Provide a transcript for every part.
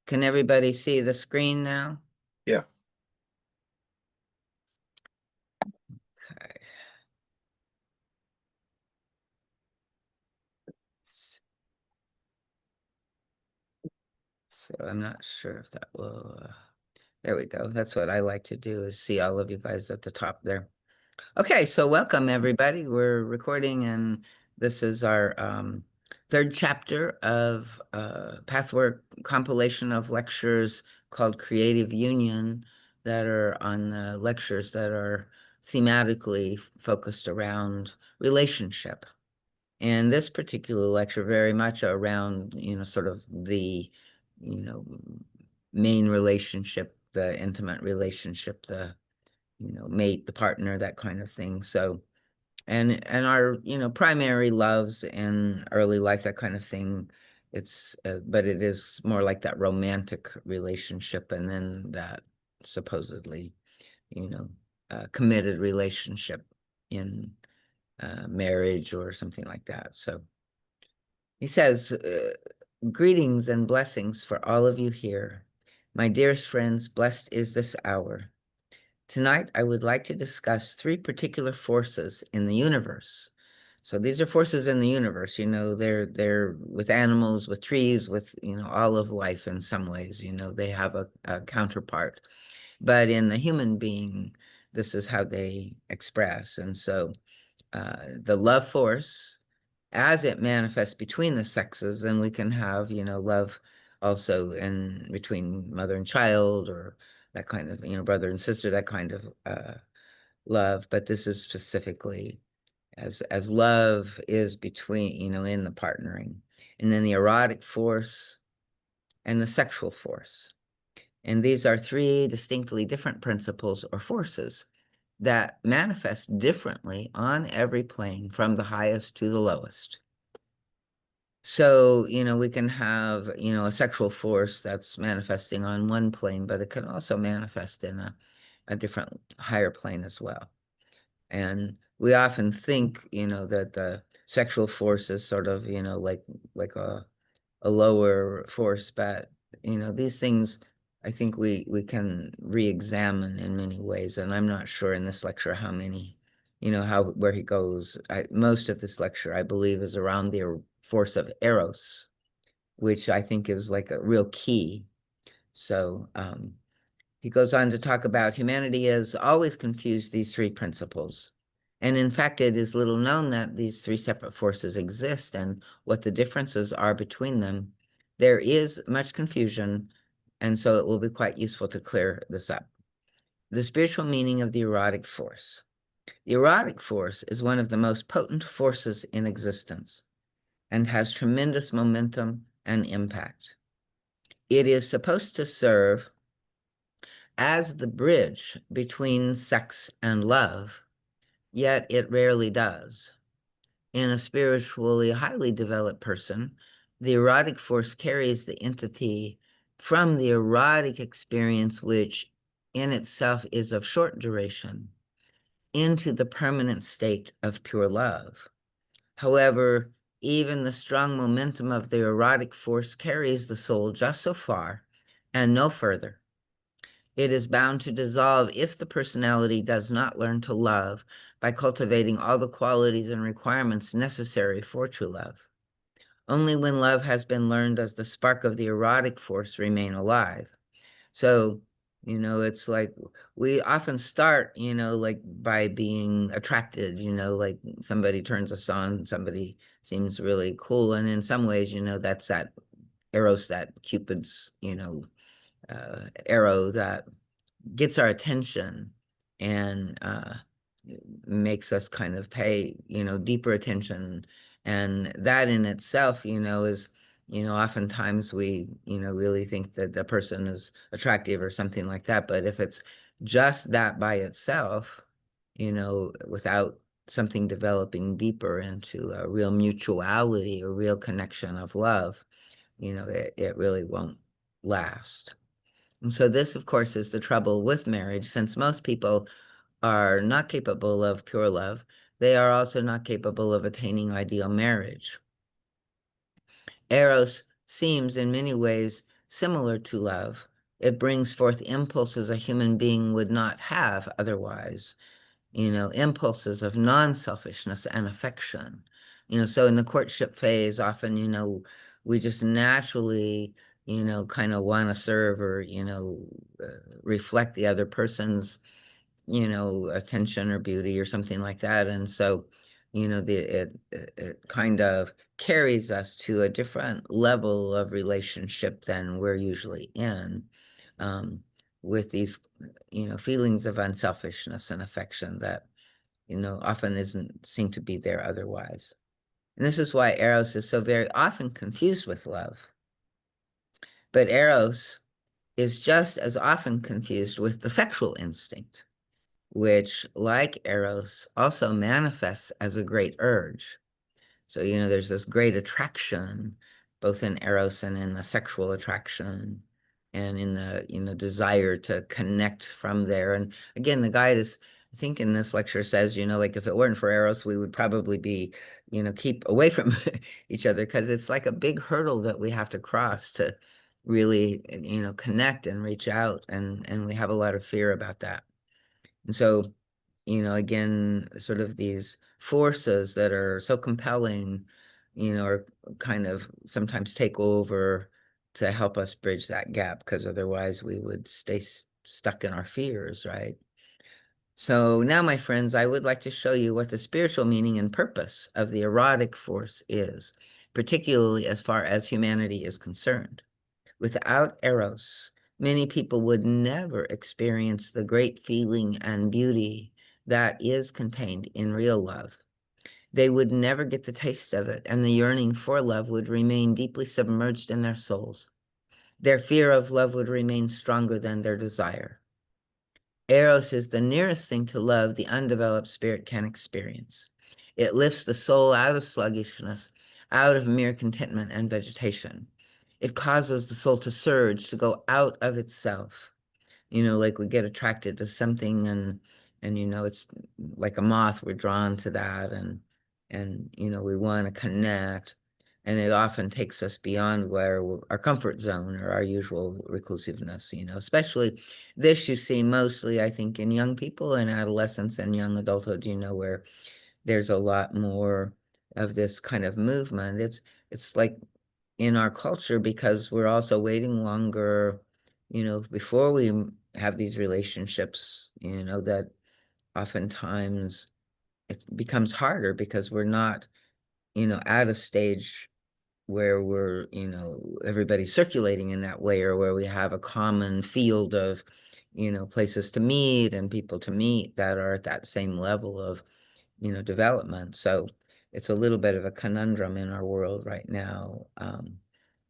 Can everybody see the screen now? Yeah. Okay. So I'm not sure if that will, there we go. That's what I like to do, is see all of you guys at the top there. Okay, so welcome everybody. We're recording, and this is our third chapter of Pathwork compilation of lectures called Creative Union, that are on the lectures that are thematically focused around relationship. And this particular lecture very much around, sort of the, you know, main relationship, the intimate relationship, the, mate, the partner, that kind of thing. So, and our, primary loves in early life, that kind of thing. But it is more like that romantic relationship, and then that supposedly, committed relationship in marriage or something like that. So he says, greetings and blessings for all of you here. My dearest friends, blessed is this hour. Tonight, I would like to discuss three particular forces in the universe. So these are forces in the universe, they're with animals, with trees, with, all of life in some ways, they have a counterpart. But in the human being, this is how they express. And so the love force, as it manifests between the sexes, and we can have, love also in between mother and child, or that kind of, brother and sister, that kind of love. But this is specifically as love is between, in the partnering. And then the erotic force and the sexual force. And these are three distinctly different principles or forces that manifest differently on every plane, from the highest to the lowest. So, we can have, a sexual force that's manifesting on one plane, but it can also manifest in a different higher plane as well. And we often think, that the sexual force is sort of, like a lower force, but these things, I think we can re-examine in many ways. And I'm not sure in this lecture how many, where he goes. Most of this lecture, I believe, is around the force of Eros, which I think is like a real key. So he goes on to talk about humanity has always confused these three principles. And in fact, it is little known that these three separate forces exist and what the differences are between them. There is much confusion, and so it will be quite useful to clear this up. The spiritual meaning of the erotic force. The erotic force is one of the most potent forces in existence and has tremendous momentum and impact. It is supposed to serve as the bridge between sex and love, yet it rarely does. In a spiritually highly developed person, the erotic force carries the entity from the erotic experience, which in itself is of short duration, into the permanent state of pure love. However, even the strong momentum of the erotic force carries the soul just so far and no further. It is bound to dissolve if the personality does not learn to love by cultivating all the qualities and requirements necessary for true love. Only when love has been learned does the spark of the erotic force remain alive. So, it's like we often start, like by being attracted, like somebody turns us on, somebody seems really cool. And in some ways, that's that Eros, that Cupid's, arrow that gets our attention and makes us kind of pay, deeper attention. And that in itself, is, oftentimes we, really think that the person is attractive or something like that. But if it's just that by itself, without something developing deeper into a real mutuality or real connection of love, it really won't last. And so this, of course, is the trouble with marriage, since most people are not capable of pure love. They are also not capable of attaining ideal marriage. Eros seems in many ways similar to love. It brings forth impulses a human being would not have otherwise, impulses of non-selfishness and affection. So in the courtship phase, often, we just naturally, kind of want to serve or, reflect the other person's, attention or beauty or something like that. And so, it kind of carries us to a different level of relationship than we're usually in, um, with these, feelings of unselfishness and affection that, often isn't seem to be there otherwise. And this is why Eros is so very often confused with love. But Eros is just as often confused with the sexual instinct, which, like Eros, also manifests as a great urge. So, there's this great attraction, both in Eros and in the sexual attraction and in the, desire to connect from there. And again, the guide is, I think in this lecture says, like if it weren't for Eros, we would probably be, keep away from each other because it's like a big hurdle that we have to cross to really, connect and reach out. And we have a lot of fear about that. And so, again, sort of these forces that are so compelling, or kind of sometimes take over to help us bridge that gap, because otherwise we would stay stuck in our fears, right? So now, my friends, I would like to show you what the spiritual meaning and purpose of the erotic force is, particularly as far as humanity is concerned. Without Eros, many people would never experience the great feeling and beauty that is contained in real love. They would never get the taste of it, and the yearning for love would remain deeply submerged in their souls. Their fear of love would remain stronger than their desire. Eros is the nearest thing to love the undeveloped spirit can experience. It lifts the soul out of sluggishness, out of mere contentment and vegetation. It causes the soul to surge, to go out of itself. Like we get attracted to something and it's like a moth, we're drawn to that and we want to connect. And it often takes us beyond where our comfort zone or our usual reclusiveness, especially this you see mostly, I think, in young people and adolescence and young adulthood, where there's a lot more of this kind of movement. It's like in our culture because we're also waiting longer, before we have these relationships, that oftentimes it becomes harder because we're not, at a stage where we're, everybody's circulating in that way or where we have a common field of, places to meet and people to meet that are at that same level of, development. So it's a little bit of a conundrum in our world right now.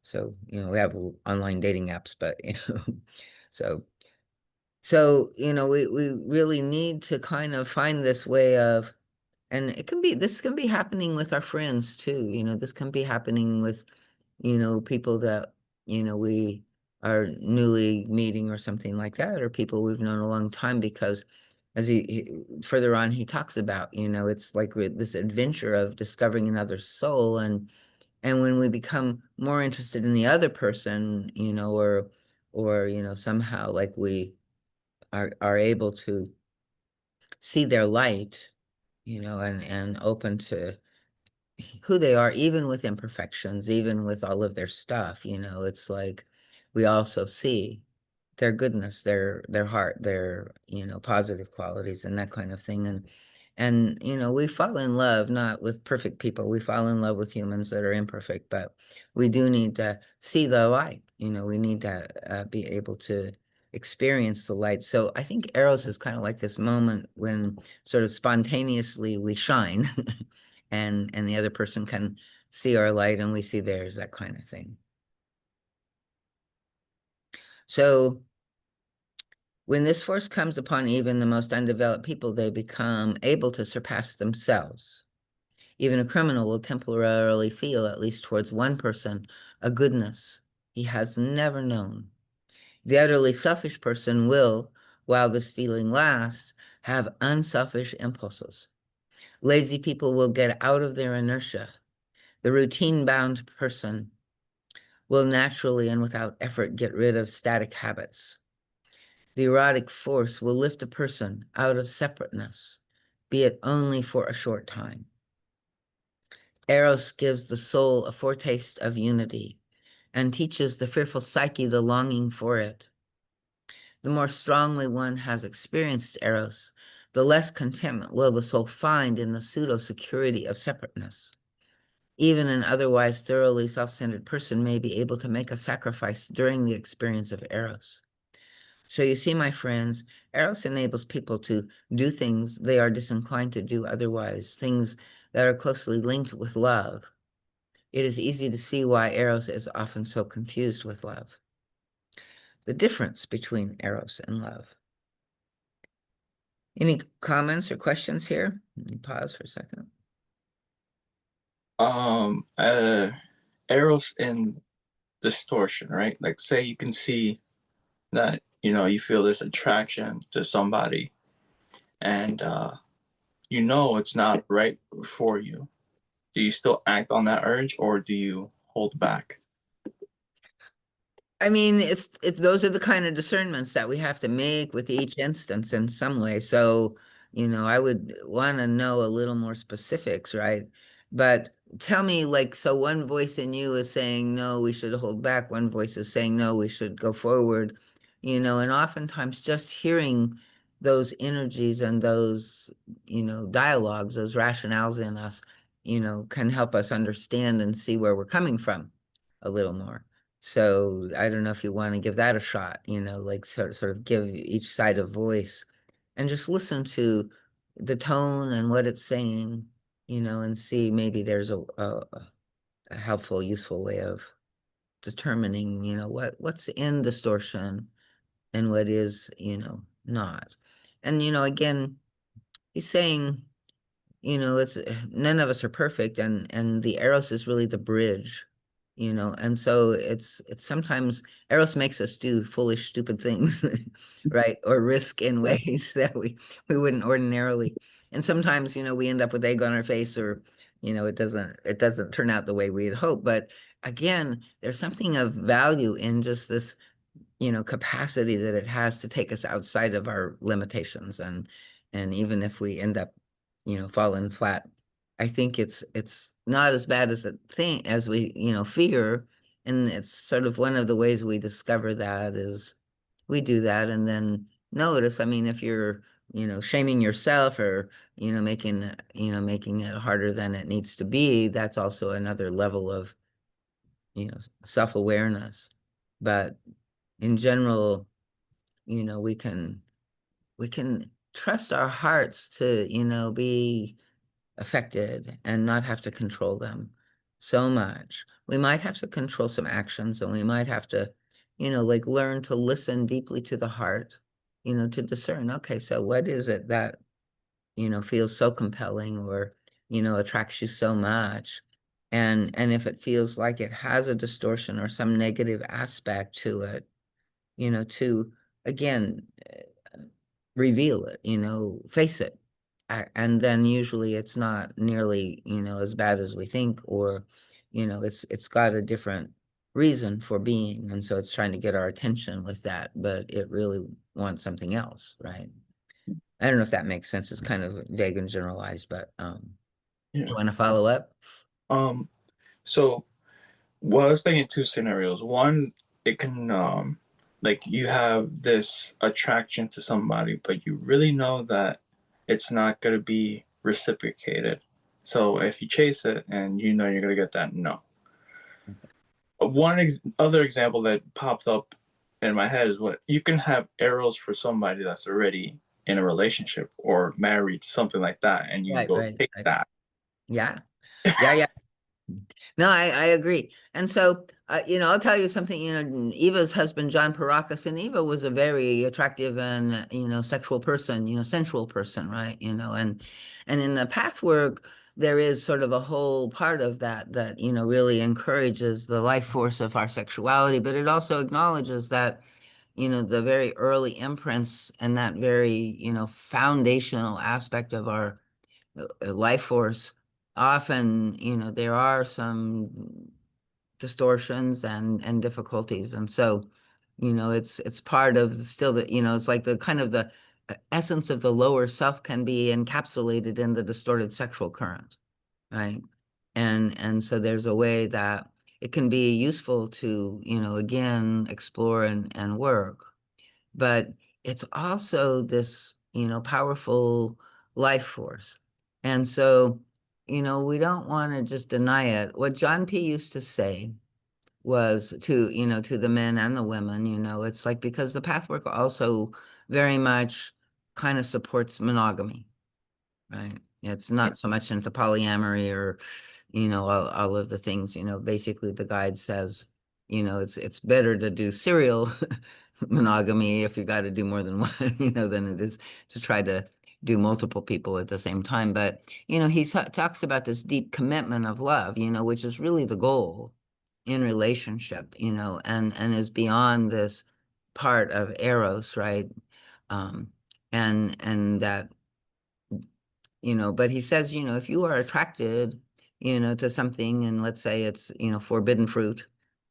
So, we have online dating apps, but, so, we really need to kind of find this way of, and this can be happening with our friends too, this can be happening with, people that, we are newly meeting or something like that, or people we've known a long time because as further on, he talks about, it's like this adventure of discovering another soul. And when we become more interested in the other person, or, somehow like we are able to see their light, and open to who they are, even with imperfections, even with all of their stuff, it's like we also see their goodness, their heart, their, positive qualities and that kind of thing. And we fall in love not with perfect people. We fall in love with humans that are imperfect, but we do need to see the light. We need to be able to experience the light. So I think Eros is kind of like this moment when sort of spontaneously we shine and the other person can see our light and we see theirs, that kind of thing. So when this force comes upon even the most undeveloped people, they become able to surpass themselves. Even a criminal will temporarily feel, at least towards one person, a goodness he has never known. The utterly selfish person will, while this feeling lasts, have unselfish impulses. Lazy people will get out of their inertia. The routine-bound person will naturally and without effort get rid of static habits. The erotic force will lift a person out of separateness, be it only for a short time. Eros gives the soul a foretaste of unity and teaches the fearful psyche the longing for it. The more strongly one has experienced Eros, the less contentment will the soul find in the pseudo-security of separateness. Even an otherwise thoroughly self-centered person may be able to make a sacrifice during the experience of Eros. So you see, my friends, Eros enables people to do things they are disinclined to do otherwise, things that are closely linked with love. It is easy to see why Eros is often so confused with love. The difference between Eros and love. Any comments or questions here? Let me pause for a second. Um, uh, Eros and distortion, right? Like, say you can see that you feel this attraction to somebody, and it's not right for you. Do you still act on that urge, or do you hold back? I mean, it's those are the kind of discernments that we have to make with each instance in some way. So, I would want to know a little more specifics, right? But tell me, like, so one voice in you is saying, no, we should hold back. One voice is saying, no, we should go forward, and oftentimes just hearing those energies and those, dialogues, those rationales in us, can help us understand and see where we're coming from a little more. So I don't know if you want to give that a shot, like sort of give each side a voice and just listen to the tone and what it's saying, and see maybe there's a helpful, useful way of determining, what's in distortion and what is, not. And, again, he's saying, it's none of us are perfect, and the Eros is really the bridge, and so it's sometimes Eros makes us do foolish, stupid things, right? Or risk in Yeah. ways that we wouldn't ordinarily. And sometimes, we end up with egg on our face, or it doesn't turn out the way we had hoped. But again, there's something of value in just this capacity that it has to take us outside of our limitations. And even if we end up falling flat, I think it's not as bad as the thing as we fear. And it's sort of one of the ways we discover that is we do that and then notice. I mean, if you're shaming yourself, or making it harder than it needs to be, that's also another level of self-awareness. But in general, we can trust our hearts to, be affected and not have to control them so much. We might have to control some actions, and we might have to, like learn to listen deeply to the heart, to discern, okay, so what is it that, feels so compelling, or, attracts you so much? And if it feels like it has a distortion or some negative aspect to it, to again reveal it, face it. And then usually it's not nearly, as bad as we think, or, it's got a different reason for being. And so it's trying to get our attention with that, but it really wants something else, right? I don't know if that makes sense. It's kind of vague and generalized, but Yeah. you want to follow up? Um. So, well, I was thinking two scenarios. One, it can like you have this attraction to somebody, but you really know that it's not gonna be reciprocated. So if you chase it and you're gonna get that no. Other example that popped up in my head is what you can have arrows for somebody that's already in a relationship or married, something like that, and you Right, go right, take right. that. Yeah. Yeah, yeah. No, I agree. And so, I'll tell you something, Eva's husband, John Paracas, and Eva was a very attractive and, sexual person, sensual person, right? And in the pathwork, there is sort of a whole part of that, really encourages the life force of our sexuality, but it also acknowledges that, the very early imprints and that very, foundational aspect of our life force often, there are some distortions and difficulties. And so, it's part of still the, it's like the kind of the essence of the lower self can be encapsulated in the distorted sexual current, right? And so there's a way that it can be useful to, again, explore and work, but it's also this, powerful life force. And so, we don't want to just deny it. What John P. used to say was to, to the men and the women, it's like because the pathwork also very much kind of supports monogamy, right? It's not so much into polyamory or, all of the things, basically the guide says, it's better to do serial monogamy if you got to do more than one, than it is to try to do multiple people at the same time. But, he talks about this deep commitment of love, which is really the goal in relationship, and is beyond this part of Eros, right? Um, and that, but he says, if you are attracted, to something, and let's say it's, forbidden fruit,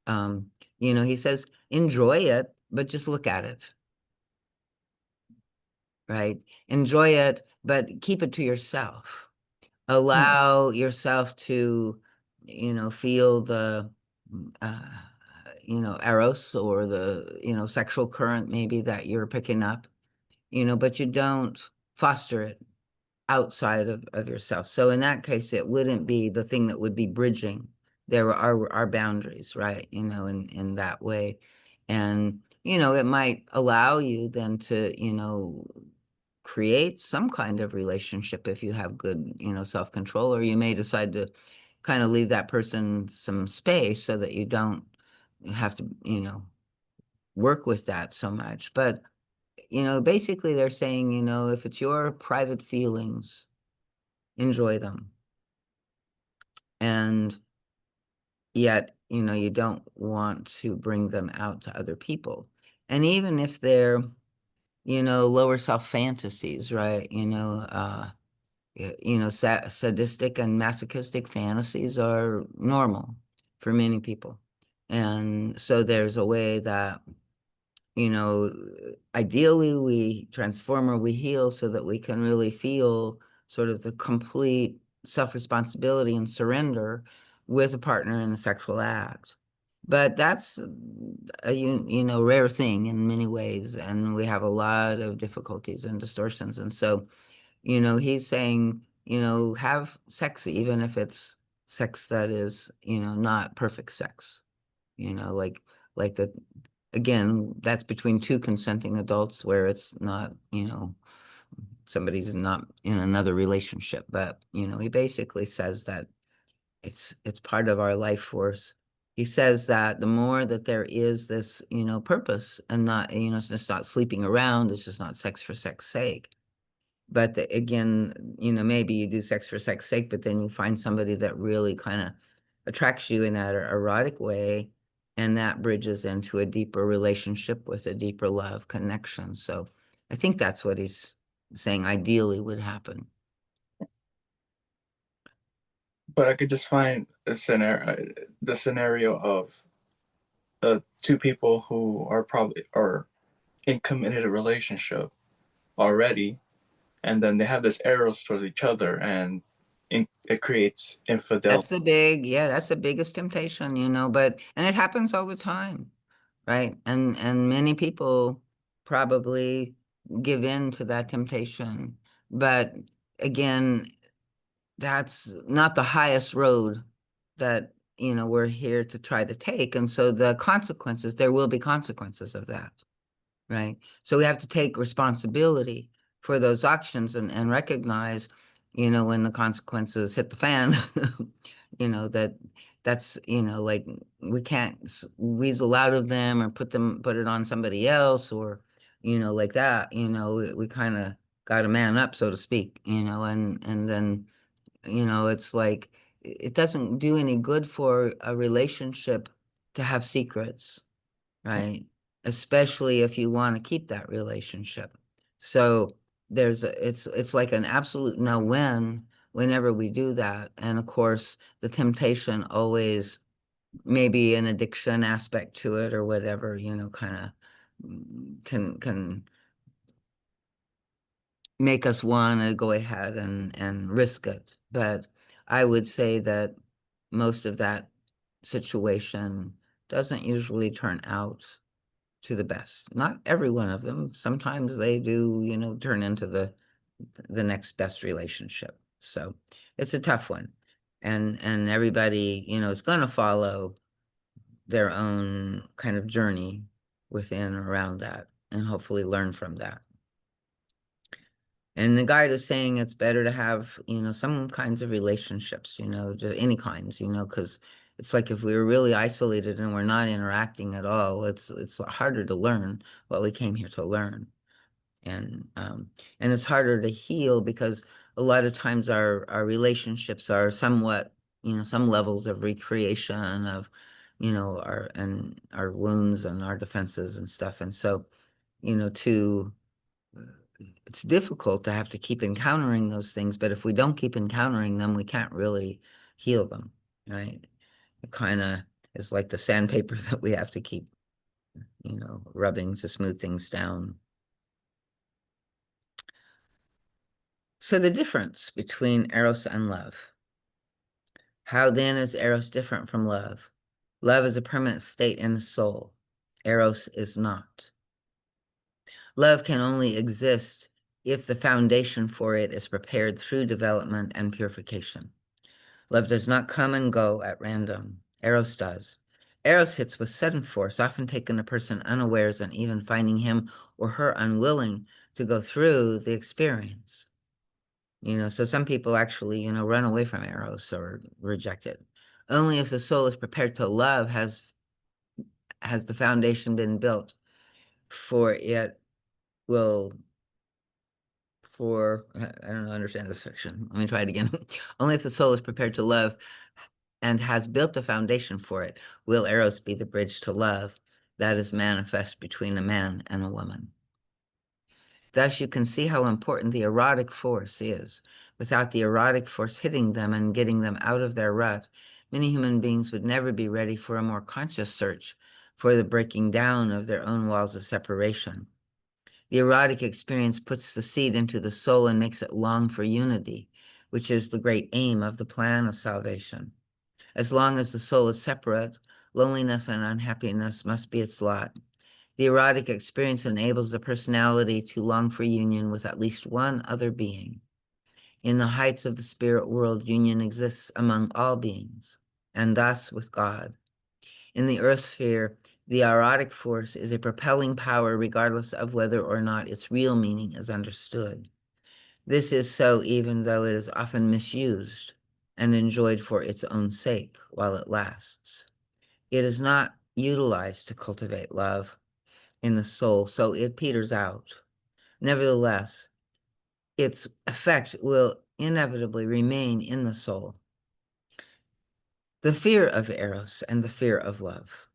um, he says, enjoy it, but just look at it, right? Enjoy it, but keep it to yourself. Hmm. Allow yourself to, feel the, uh, eros or the, sexual current maybe that you're picking up, but you don't foster it outside of yourself. So in that case, it wouldn't be the thing that would be bridging. There are our boundaries, right? In that way. And, it might allow you then to, create some kind of relationship if you have good, self-control, or you may decide to kind of leave that person some space so that you don't have to, work with that so much. But, basically they're saying, if it's your private feelings, enjoy them. And yet, you don't want to bring them out to other people. And even if they're, lower self fantasies, right? Sadistic and masochistic fantasies are normal for many people. And so there's a way that, you know, ideally we transform or we heal so that we can really feel sort of the complete self-responsibility and surrender with a partner in a sexual act. But that's a rare thing in many ways, and we have a lot of difficulties and distortions. And so, he's saying, have sex even if it's sex that is, not perfect sex, like the again, that's between two consenting adults where it's not, somebody's not in another relationship. But, he basically says that it's part of our life force. He says that the more that there is this, purpose and not, it's just not sleeping around, it's just not sex for sex sake. But again, maybe you do sex for sex sake, but then you find somebody that really kind of attracts you in that erotic way, and that bridges into a deeper relationship with a deeper love connection. So I think that's what he's saying ideally would happen. But I could just find a scenario, the scenario of two people who are probably are in committed relationship already, and then they have this eros towards each other, and it creates infidelity. Yeah, that's the biggest temptation, but, and it happens all the time, right? And many people probably give in to that temptation. But again, that's not the highest road that, we're here to try to take. And so the consequences, there will be consequences of that, right? So we have to take responsibility for those actions and recognize, when the consequences hit the fan, that that's, like we can't weasel out of them or put it on somebody else or, like that, we kind of got to man up, so to speak, and then, it's like it doesn't do any good for a relationship to have secrets, right? Especially if you want to keep that relationship. So it's like an absolute no-win whenever we do that. And of course, the temptation always maybe an addiction aspect to it or whatever, kind of can make us want to go ahead and risk it. But I would say that most of that situation doesn't usually turn out to the best. Not every one of them. Sometimes they do, turn into the next best relationship. So it's a tough one. And everybody, is going to follow their own kind of journey within or around that and hopefully learn from that. And the guide is saying it's better to have, some kinds of relationships, just any kinds, because it's like if we were really isolated and we're not interacting at all, it's harder to learn what we came here to learn. And it's harder to heal because a lot of times our relationships are somewhat, some levels of recreation of, our wounds and our defenses and stuff. And so, to it's difficult to have to keep encountering those things, but if we don't keep encountering them, we can't really heal them, right? It kind of is like the sandpaper that we have to keep, rubbing to smooth things down. So the difference between Eros and love. How then is Eros different from love? Love is a permanent state in the soul. Eros is not. Love can only exist if the foundation for it is prepared through development and purification. Love does not come and go at random. Eros does. Eros hits with sudden force, often taking a person unawares and even finding him or her unwilling to go through the experience. So some people actually, run away from Eros or reject it. Only if the soul is prepared to love has the foundation been built for it will for I don't understand this fiction. Let me try it again. Only if the soul is prepared to love and has built the foundation for it will Eros be the bridge to love that is manifest between a man and a woman. Thus, you can see how important the erotic force is. Without the erotic force hitting them and getting them out of their rut, many human beings would never be ready for a more conscious search for the breaking down of their own walls of separation. The erotic experience puts the seed into the soul and makes it long for unity, which is the great aim of the plan of salvation. As long as the soul is separate, loneliness and unhappiness must be its lot. The erotic experience enables the personality to long for union with at least one other being. In the heights of the spirit world, union exists among all beings, and thus with God. In the earth sphere, the erotic force is a propelling power regardless of whether or not its real meaning is understood. This is so even though it is often misused and enjoyed for its own sake while it lasts. It is not utilized to cultivate love in the soul, so it peters out. Nevertheless, its effect will inevitably remain in the soul. The fear of Eros and the fear of love.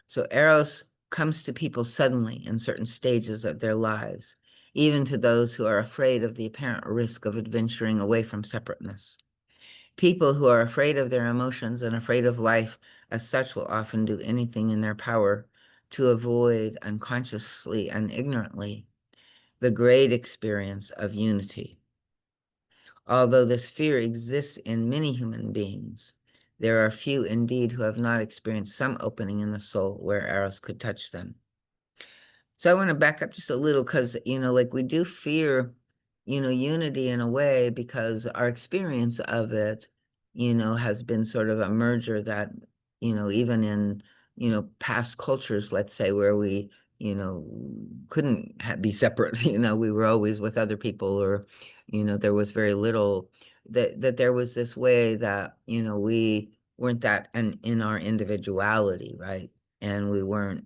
So Eros comes to people suddenly in certain stages of their lives, even to those who are afraid of the apparent risk of adventuring away from separateness. People who are afraid of their emotions and afraid of life as such will often do anything in their power to avoid unconsciously and ignorantly the great experience of unity. Although this fear exists in many human beings, there are few indeed who have not experienced some opening in the soul where Eros could touch them. So I want to back up just a little because, like we do fear, unity in a way because our experience of it, has been sort of a merger that, even in, past cultures, let's say, where we, couldn't be separate, we were always with other people or, there was very little that there was this way that, we weren't that in our individuality, right? And we weren't,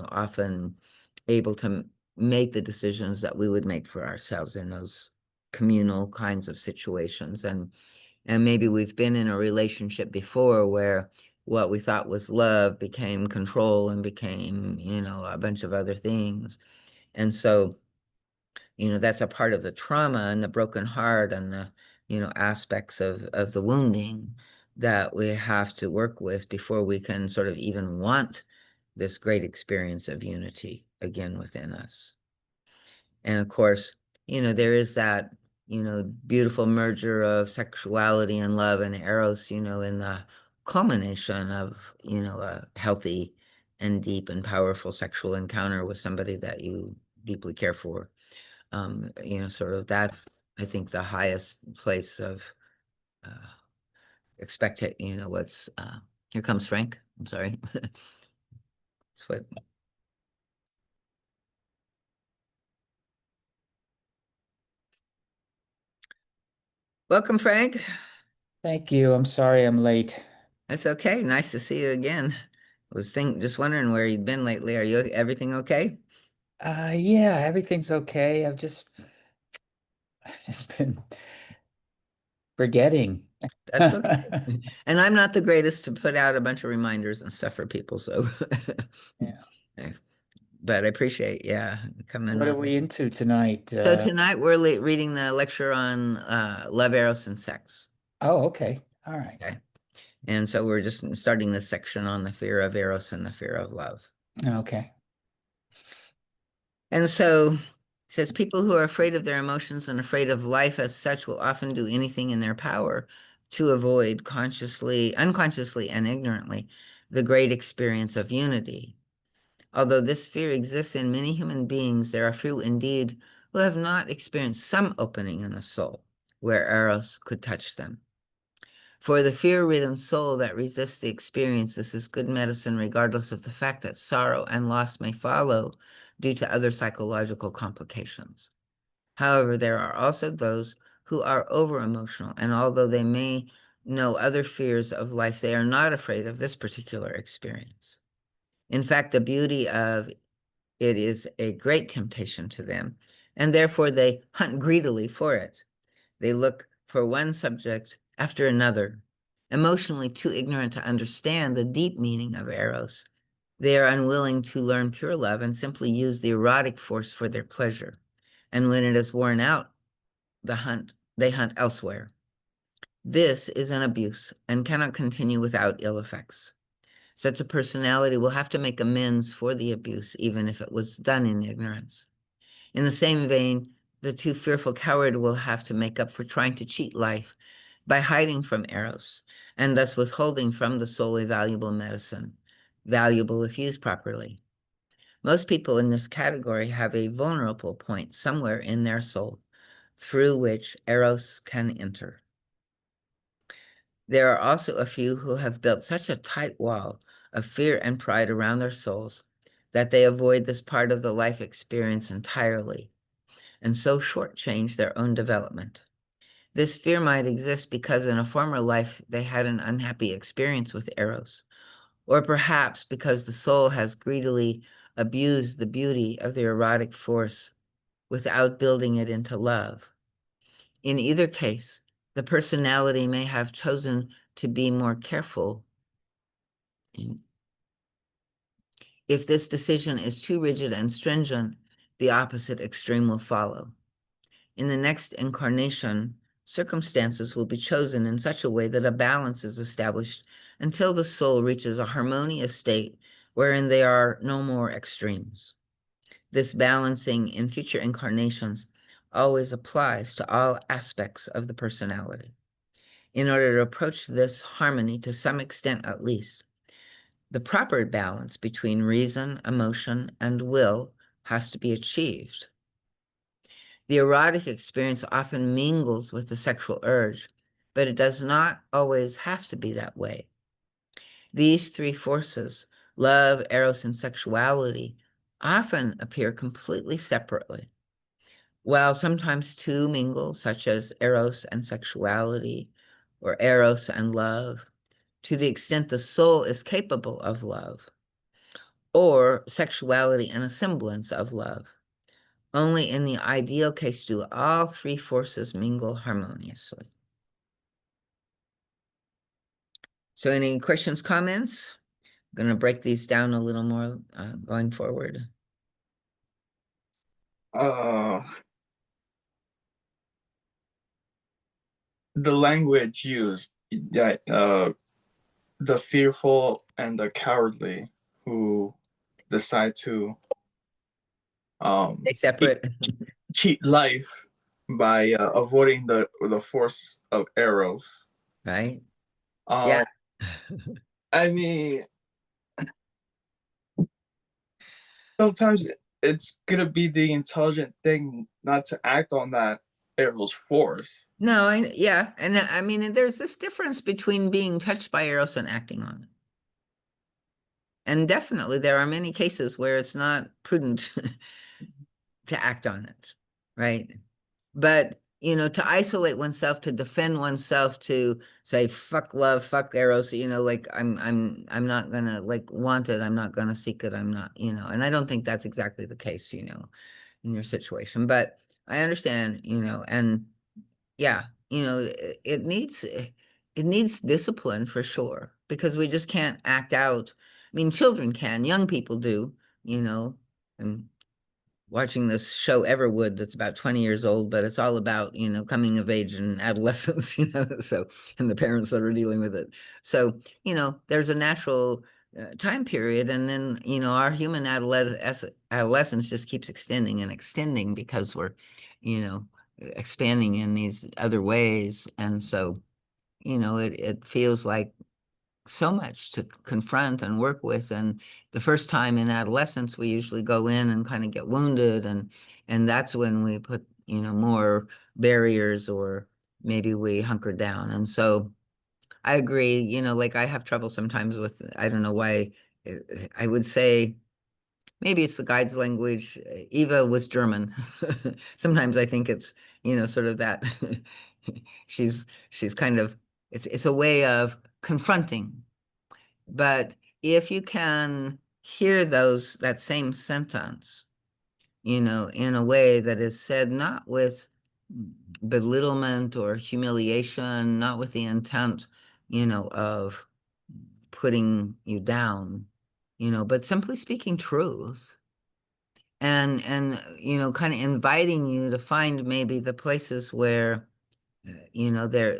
often able to make the decisions that we would make for ourselves in those communal kinds of situations. And maybe we've been in a relationship before where what we thought was love became control and became, a bunch of other things. And so, that's a part of the trauma and the broken heart and the, aspects of the wounding that we have to work with before we can sort of even want this great experience of unity again within us. And of course, there is that, beautiful merger of sexuality and love and eros, in the culmination of, a healthy and deep and powerful sexual encounter with somebody that you deeply care for. Sort of that's, I think, the highest place of uh, expect it, what's here comes Frank. I'm sorry. That's what welcome, Frank. Thank you. I'm sorry I'm late. That's okay. Nice to see you again. I was just wondering where you'd been lately. Are you everything okay? Yeah, everything's okay. I've just been forgetting. That's okay. And I'm not the greatest to put out a bunch of reminders and stuff for people, so Yeah. but I appreciate, yeah, coming What are on. we into tonight? So tonight we're reading the lecture on love, eros, and sex. Oh, okay. All right. Okay. And so we're just starting this section on the fear of eros and the fear of love. Okay. And so it says people who are afraid of their emotions and afraid of life as such will often do anything in their power to avoid consciously, unconsciously, and ignorantly the great experience of unity. Although this fear exists in many human beings, there are few indeed who have not experienced some opening in the soul where Eros could touch them. For the fear-ridden soul that resists the experience, this is good medicine regardless of the fact that sorrow and loss may follow due to other psychological complications. However, there are also those who are over-emotional, and although they may know other fears of life, they are not afraid of this particular experience. In fact, the beauty of it is a great temptation to them, and therefore they hunt greedily for it. They look for one subject after another, emotionally too ignorant to understand the deep meaning of Eros. They are unwilling to learn pure love and simply use the erotic force for their pleasure. And when it is worn out, they hunt elsewhere. This is an abuse and cannot continue without ill effects. Such a personality will have to make amends for the abuse, even if it was done in ignorance. In the same vein, the too fearful coward will have to make up for trying to cheat life by hiding from Eros, and thus withholding from the soul a valuable medicine, valuable if used properly. Most people in this category have a vulnerable point somewhere in their soul through which Eros can enter. There are also a few who have built such a tight wall of fear and pride around their souls that they avoid this part of the life experience entirely and so shortchange their own development. This fear might exist because in a former life they had an unhappy experience with Eros, or perhaps because the soul has greedily abused the beauty of the erotic force without building it into love. In either case, the personality may have chosen to be more careful. If this decision is too rigid and stringent, the opposite extreme will follow. In the next incarnation, circumstances will be chosen in such a way that a balance is established until the soul reaches a harmonious state wherein there are no more extremes. This balancing in future incarnations always applies to all aspects of the personality. In order to approach this harmony to some extent at least, the proper balance between reason, emotion, and will has to be achieved. The erotic experience often mingles with the sexual urge, but it does not always have to be that way. These three forces, love, eros, and sexuality, often appear completely separately. While sometimes two mingle, such as eros and sexuality, or eros and love, to the extent the soul is capable of love, or sexuality and a semblance of love. Only in the ideal case do all three forces mingle harmoniously. So any questions, comments? I'm going to break these down a little more going forward. Uh, the language used yeah, the fearful and the cowardly who decide to They cheat, separate, cheat life by avoiding the force of arrows. right? Yeah. Um, I mean, sometimes it's gonna be the intelligent thing not to act on that arrow's force. No, yeah, and I mean, there's this difference between being touched by Eros and acting on it. And definitely there are many cases where it's not prudent to act on it, right? But, to isolate oneself, to defend oneself, to say, fuck love, fuck Eros, like I'm not gonna like want it, I'm not gonna seek it, I'm not, and I don't think that's exactly the case, in your situation. But I understand, and yeah, it needs discipline for sure, because we just can't act out. I mean, children can, young people do, and watching this show Everwood that's about 20 years old, but it's all about, coming of age and adolescence, so, and the parents that are dealing with it. So, there's a natural time period, and then, our human adolescence just keeps extending and extending because we're, you know, expanding in these other ways. And so, it feels like so much to confront and work with. And the first time in adolescence, we usually go in and kind of get wounded, and that's when we put, more barriers, or maybe we hunker down. And so I agree, like I have trouble sometimes with, I don't know why, I would say maybe it's the guide's language. Eva was German. Sometimes I think it's, sort of that she's kind of, it's a way of confronting. But if you can hear that same sentence, in a way that is said not with belittlement or humiliation, not with the intent, of putting you down, but simply speaking truth, and kind of inviting you to find maybe the places where, there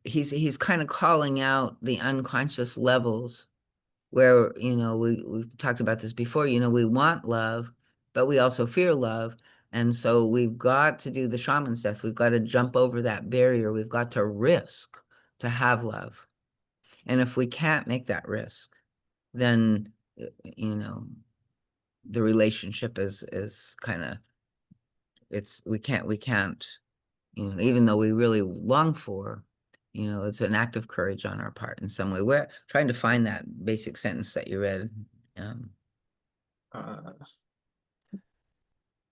he's kind of calling out the unconscious levels where, we've talked about this before, we want love, but we also fear love. And so we've got to do the shaman stuff. We've got to jump over that barrier. We've got to risk to have love. And if we can't make that risk, then, the relationship is kind of, we can't, even though we really long for, it's an act of courage on our part in some way. We're trying to find that basic sentence that you read, um, Uh,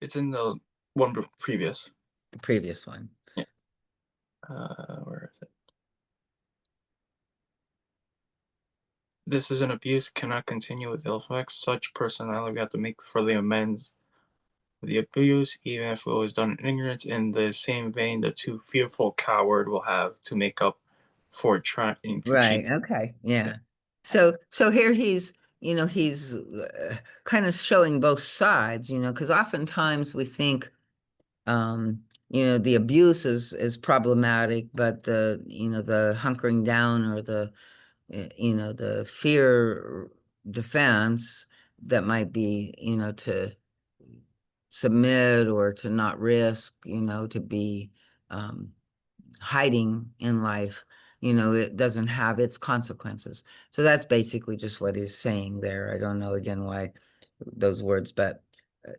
it's in the one previous. the previous one. Yeah. Where is it? This is an abuse cannot continue with ill effects. Such personality we have to make for the amends with the abuse, even if it was done in ignorance. In the same vein, the too fearful coward will have to make up for trying to cheat. Right. Okay. Yeah. So here he's kind of showing both sides, because oftentimes we think, the abuse is problematic, but the hunkering down, or the fear defense that might be, to submit or to not risk, to be um, hiding in life, it doesn't have its consequences. So that's basically just what he's saying there. I don't know again why those words, but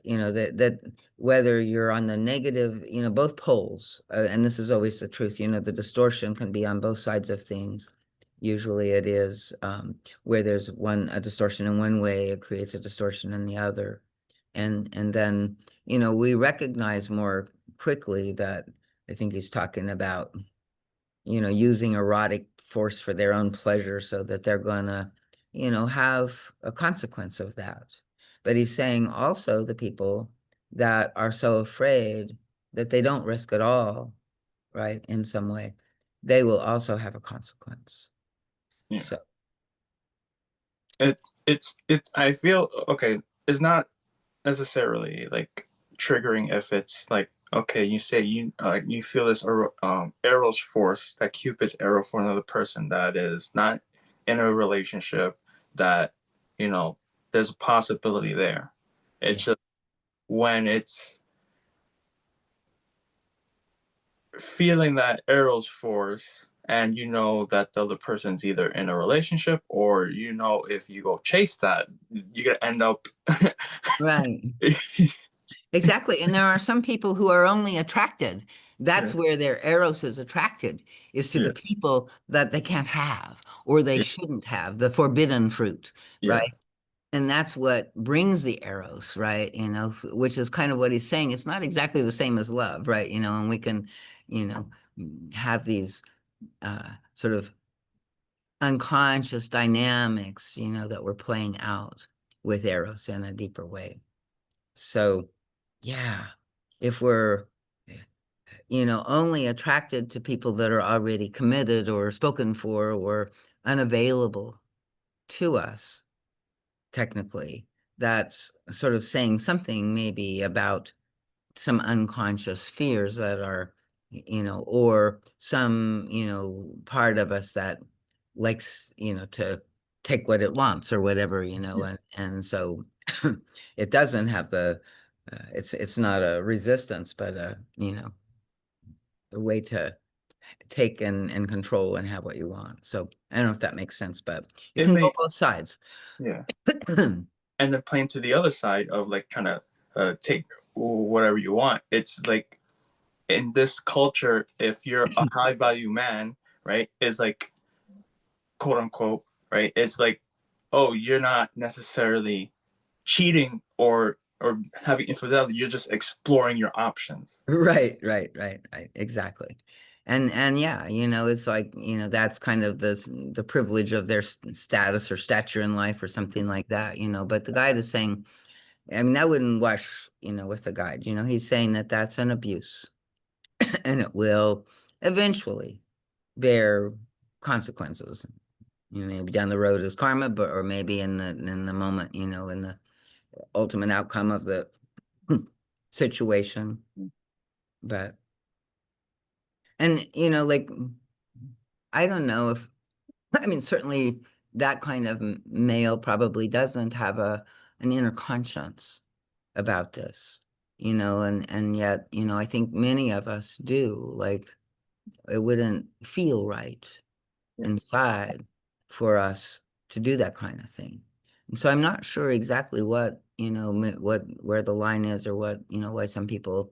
that whether you're on the negative, both poles, and this is always the truth, the distortion can be on both sides of things. Usually it is, where there's a distortion in one way, it creates a distortion in the other. And then, we recognize more quickly that, I think he's talking about, using erotic force for their own pleasure, so that they're gonna, have a consequence of that. But he's saying also the people that are so afraid that they don't risk at all, right, in some way, they will also have a consequence. Yeah. So, It's I feel okay. It's not necessarily like triggering if it's like Okay, you say you feel this Eros force, that Cupid's arrow for another person that is not in a relationship, that you know there's a possibility there. Yeah. It's just when it's feeling that Eros force, and you know that the other person's either in a relationship, or you know if you go chase that, you're gonna end up. Right. Exactly. And there are some people who are only attracted. Yeah, That's where their eros is attracted, is to the yeah, people that they can't have or they yeah, shouldn't have, the forbidden fruit, yeah. right? And that's what brings the eros, right? Which is kind of what he's saying. It's not exactly the same as love, right? And we can, you know, have these sort of unconscious dynamics, that we're playing out with eros in a deeper way. So, yeah, if we're, only attracted to people that are already committed or spoken for or unavailable to us, technically, that's sort of saying something maybe about some unconscious fears that are, or some, part of us that likes, to take what it wants or whatever, and so it doesn't have it's not a resistance, but a way to take and control and have what you want. So I don't know if that makes sense, but it It can go may, both sides. yeah. And then playing to the other side of like trying to take whatever you want. It's like in this culture, if you're a high value man, right, is like quote unquote, right, it's like, oh, you're not necessarily cheating or having infidelity. You're just exploring your options. Right, right, right, right. Exactly. And yeah, it's like, that's kind of the privilege of their status or stature in life or something like that, but the guide is saying, I mean, that wouldn't wash, with the guide, he's saying that that's an abuse and it will eventually bear consequences, maybe down the road as karma, but or maybe in the moment, in the ultimate outcome of the situation. But and like I don't know if I mean certainly that kind of male probably doesn't have an inner conscience about this, and yet, I think many of us do. Like it wouldn't feel right Yeah. inside for us to do that kind of thing. And so I'm not sure exactly what, where the line is or what, why some people,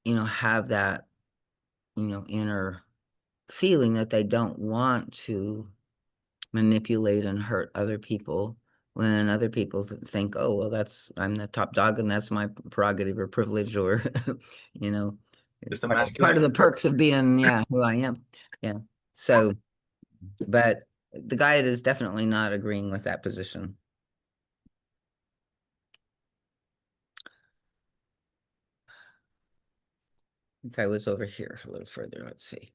have that, inner feeling that they don't want to manipulate and hurt other people when other people think, oh, well, I'm the top dog and that's my prerogative or privilege or, you know, It's the part masculine. of the perks of being, yeah, who I am. Yeah. So, but the guide is definitely not agreeing with that position. If I was over here a little further, let's see.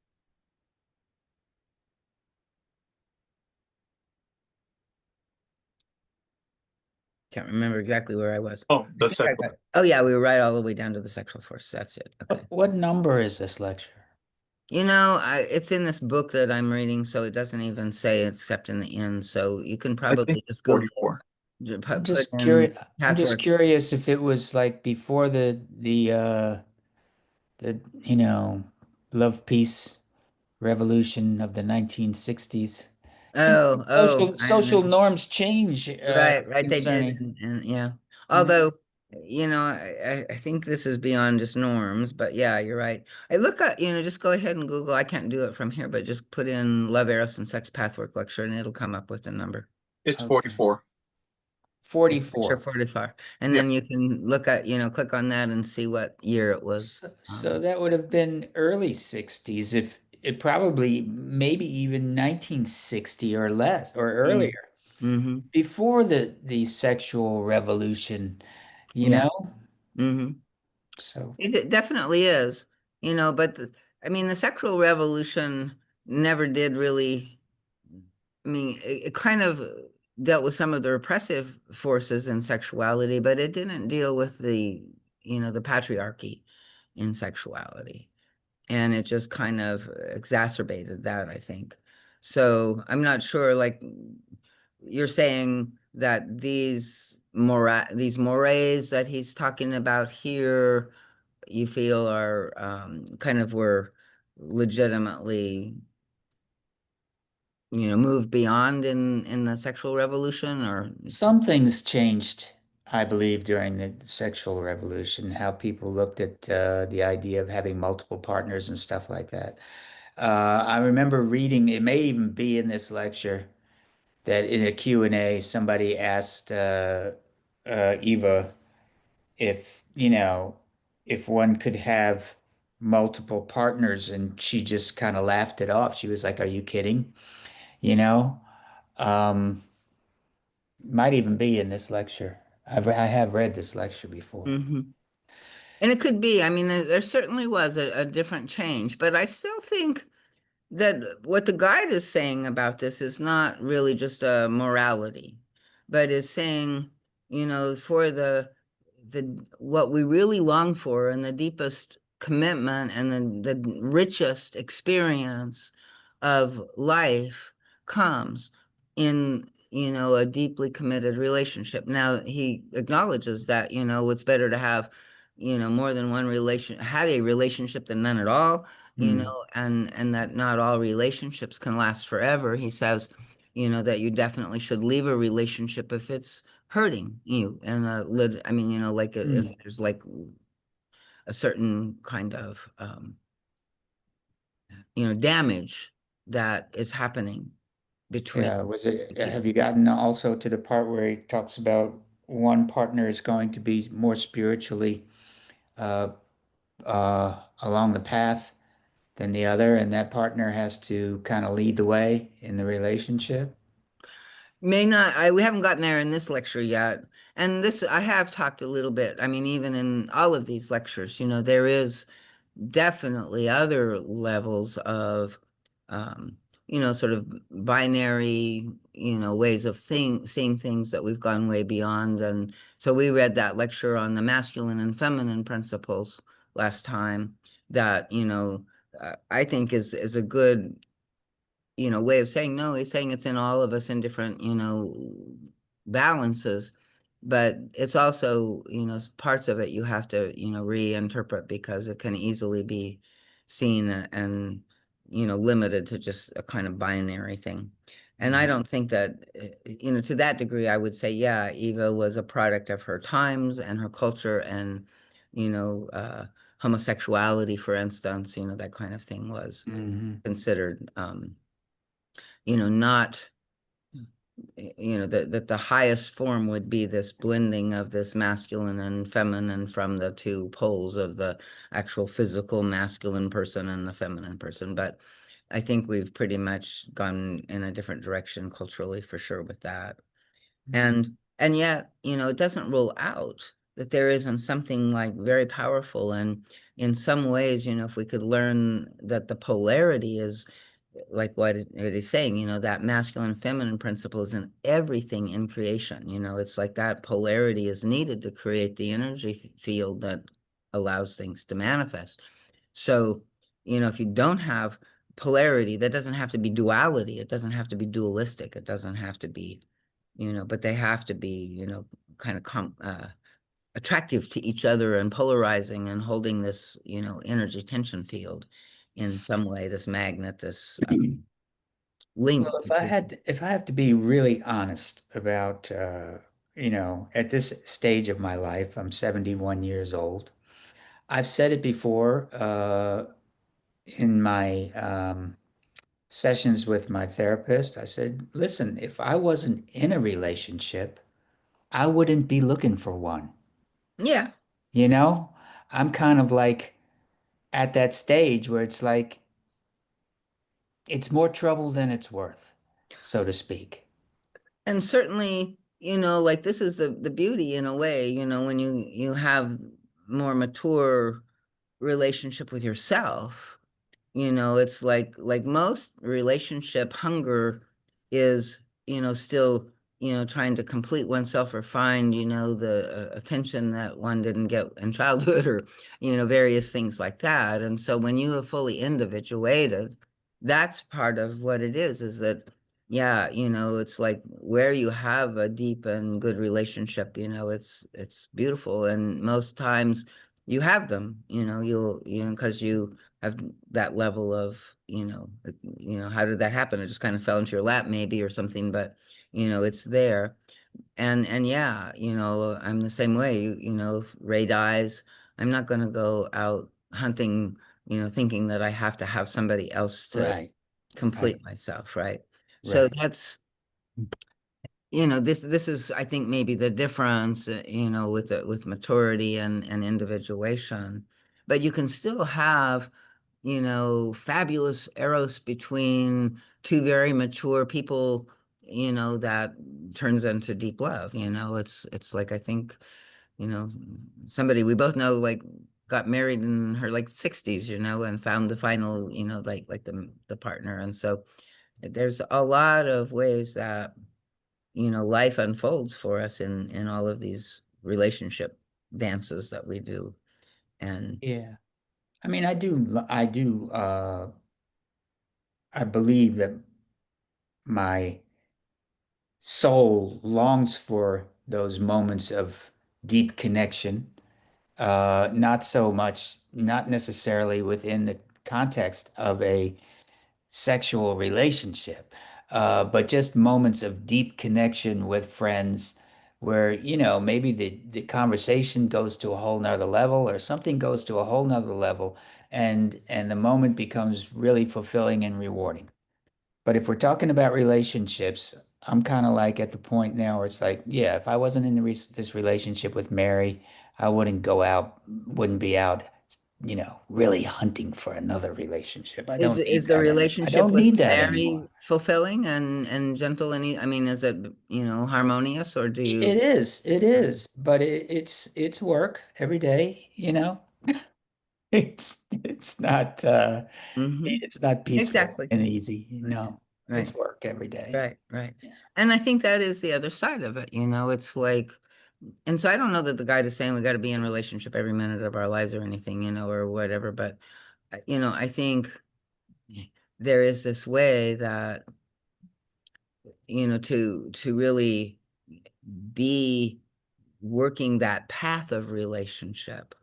Can't remember exactly where I was. Oh, I the think I second. got, oh yeah, we were right all the way down to the sexual force. That's it. Okay. What number is this lecture? It's in this book that I'm reading, so it doesn't even say except in the end. So you can I think probably just Google, 44. I'm put just in curious. I'm just Pathwork. curious if it was like before the love peace revolution of the 1960s. Oh, I Social remember. norms change Right, they did, concerning. and yeah. Yeah. Although, I think this is beyond just norms, but yeah, you're right. I look at, just go ahead and Google. I can't do it from here, but just put in Love, Eros, and Sex Pathwork lecture, and it'll come up with the number. It's Okay. 44. Lecture 44. 45. And Yeah, then you can look at, click on that and see what year it was. So that would have been early 60s, if it probably maybe even 1960 or less or Mm, earlier, mm-hmm. before the sexual revolution, you Yeah. know? Mm-hmm. So It definitely is, but I mean, the sexual revolution never did really, I mean, it kind of dealt with some of the repressive forces in sexuality, but it didn't deal with the patriarchy in sexuality. And it just kind of exacerbated that, I think. So I'm not sure, like you're saying that these mores that he's talking about here, you feel are kind of were legitimately, moved beyond in the sexual revolution, or it's Some things changed, I believe, during the sexual revolution, how people looked at the idea of having multiple partners and stuff like that. I remember reading, it may even be in this lecture, that in a Q&A, somebody asked Eva if, if one could have multiple partners, and she just kind of laughed it off. She was like, "Are you kidding?" You know? Um, Might even be in this lecture. I have read this lecture before. Mhm. And it could be, I mean, there certainly was a different change, but I still think that what the guide is saying about this is not really just a morality, but is saying, for the what we really long for and the deepest commitment and the richest experience of life comes in, a deeply committed relationship. Now, he acknowledges that, it's better to have, more than one have a relationship than none at all, Mm, and that not all relationships can last forever. He says, that you definitely should leave a relationship if it's hurting you. And I mean, like if mm. there's like a certain kind of damage that is happening between Yeah, was the it, have people. you gotten also to the part where he talks about one partner is going to be more spiritually uh, along the path than the other, and that partner has to kind of lead the way in the relationship? May not, we haven't gotten there in this lecture yet. And this, I have talked a little bit. I mean, even in all of these lectures, there is definitely other levels of, um, sort of binary, ways of seeing things that we've gone way beyond. And so we read that lecture on the masculine and feminine principles last time that, I think is a good way of saying no. He's saying it's in all of us in different, balances, but it's also, parts of it you have to, reinterpret because it can easily be seen and, limited to just a kind of binary thing. And I Mm. don't think that, to that degree, I would say, yeah, Eva was a product of her times and her culture and, you know, uh, homosexuality, for instance, that kind of thing was Hmm. considered, not, that the highest form would be this blending of this masculine and feminine from the two poles of the actual physical masculine person and the feminine person. But I think we've pretty much gone in a different direction culturally for sure with that. And yet, it doesn't rule out that there isn't something like very powerful. And in some ways, if we could learn that the polarity is like what it is saying, that masculine feminine principle is in everything in creation. It's like that polarity is needed to create the energy field that allows things to manifest. So, if you don't have polarity, that doesn't have to be duality. It doesn't have to be dualistic. It doesn't have to be, but they have to be, kind of attractive to each other and polarizing and holding this, energy tension field in some way, this magnet, this link Well, between. if I have to be really honest about, at this stage of my life, I'm 71 years old. I've said it before, in my sessions with my therapist. I said, listen, if I wasn't in a relationship, I wouldn't be looking for one. Yeah. You know, I'm kind of like at that stage where it's like, it's more trouble than it's worth, so to speak. And certainly, like this is the beauty in a way, when you have more mature relationship with yourself. It's like most relationship hunger is, still trying to complete oneself or find, the attention that one didn't get in childhood or, various things like that. And so when you have fully individuated, that's part of what it is that, yeah, it's like where you have a deep and good relationship, it's beautiful. And most times you have them, because you have that level of, how did that happen? It just kind of fell into your lap maybe or something, but it's there. And yeah, I'm the same way. If Ray dies, I'm not going to go out hunting, thinking that I have to have somebody else to Right. Right. complete myself, right? So Right. that's, this is, I think, maybe the difference, with maturity and individuation. But you can still have, fabulous eros between two very mature people, that turns into deep love. It's like, I think, you know, somebody we both know, like, got married in her like 60s, and found the final, like the partner. And so there's a lot of ways that, life unfolds for us in all of these relationship dances that we do. And Yeah. I mean, I believe that my soul longs for those moments of deep connection, not so much, not necessarily within the context of a sexual relationship, but just moments of deep connection with friends where, maybe the conversation goes to a whole nother level or something goes to a whole nother level and the moment becomes really fulfilling and rewarding. But if we're talking about relationships, I'm kind of like at the point now where it's like, yeah, if I wasn't in this relationship with Mary, I wouldn't be out, really hunting for another relationship. I is don't need is the that any. I relationship don't with need that Mary anymore. fulfilling and gentle? I mean, is it, harmonious, or do you? It is, but it's work every day, Hmm. it's not peaceful Exactly. and easy. Right, No, it's right, work every day. right, right. Yeah. And I think that is the other side of it. It's like, and so I don't know that the guide is saying we got to be in a relationship every minute of our lives or anything, or whatever. But I think there is this way that, to really be working that path of relationship.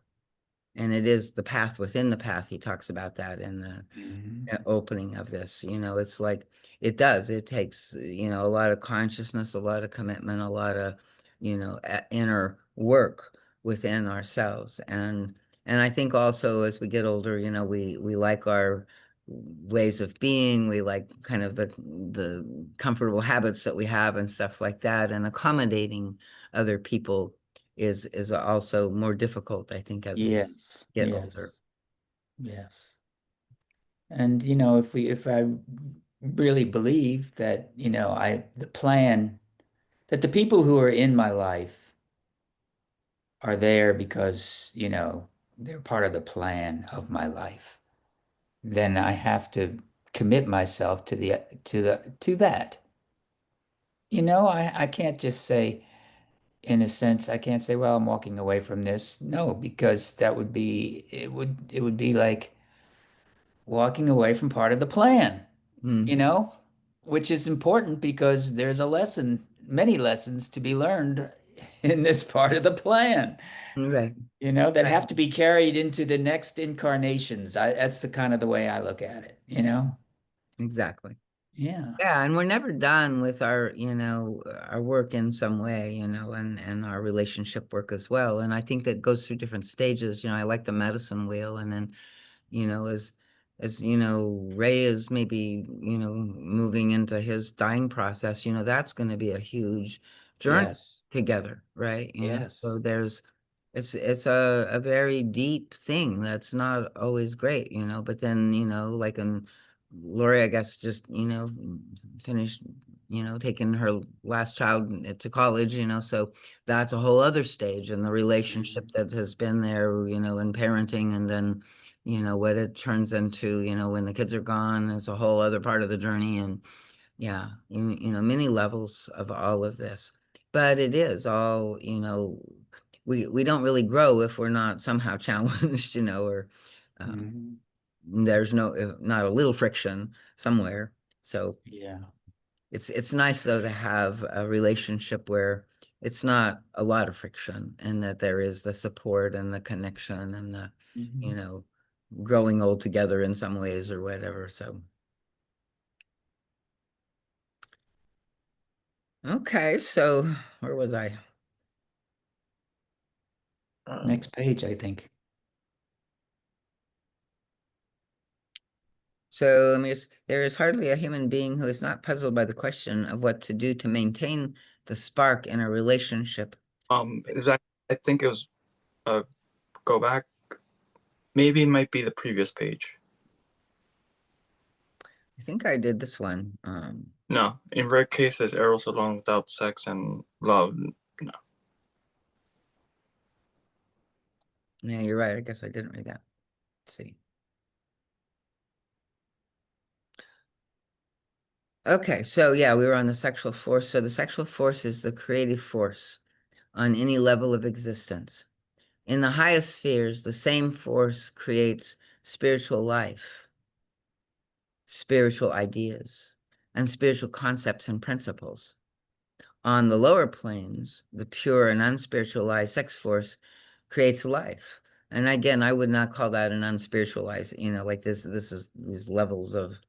And it is the path within the path. He talks about that in the Mhm. opening of this. It's like it takes, a lot of consciousness, a lot of commitment, a lot of, inner work within ourselves. And I think also as we get older, we like our ways of being, we like kind of the comfortable habits that we have and stuff like that. And accommodating other people is also more difficult, I think, as we Yes, get older. yes, yes. And if I really believe that, the plan that the people who are in my life are there because, they're part of the plan of my life, then I have to commit myself to that. I can't just say, in a sense, I can't say, well, I'm walking away from this. No, because it would be like walking away from part of the plan, you Mm. know, which is important because there's many lessons to be learned in this part of the plan, Right, that right. have to be carried into the next incarnations. That's the kind of the way I look at it, you know? Exactly. Yeah. Yeah, and we're never done with our, our work in some way, and our relationship work as well. And I think that goes through different stages. I like the medicine wheel, and then, as Ray is maybe, moving into his dying process, that's going to be a huge journey Yes. together, right? So Yes. it's a very deep thing that's not always great, but then, like in Lori, I guess, just, finished, taking her last child to college, so that's a whole other stage, and the relationship Mhm. that has been there, in parenting, and then, what it turns into, when the kids are gone, it's a whole other part of the journey. And Yeah, many levels of all of this. But it is all, we don't really grow if we're not somehow challenged, or um, Mhm. there's not a little friction somewhere. So Yeah. it's nice though to have a relationship where it's not a lot of friction and that there is the support and the connection and the, you Mhm. know, growing old together in some ways or whatever. So, okay, so where was I? Next page, I think. So there is hardly a human being who is not puzzled by the question of what to do to maintain the spark in a relationship. Is that, I think it was, go back. Maybe it might be the previous page. I think I did this one. No, in rare cases, Eros alone without sex and love. No. Yeah, you're right. I guess I didn't read that. Let's see. Okay, so yeah, we were on the sexual force. So the sexual force is the creative force on any level of existence. In the highest spheres, the same force creates spiritual life, spiritual ideas, and spiritual concepts and principles. On the lower planes, the pure and unspiritualized sex force creates life. And again, I would not call that an unspiritualized, like this is these levels of,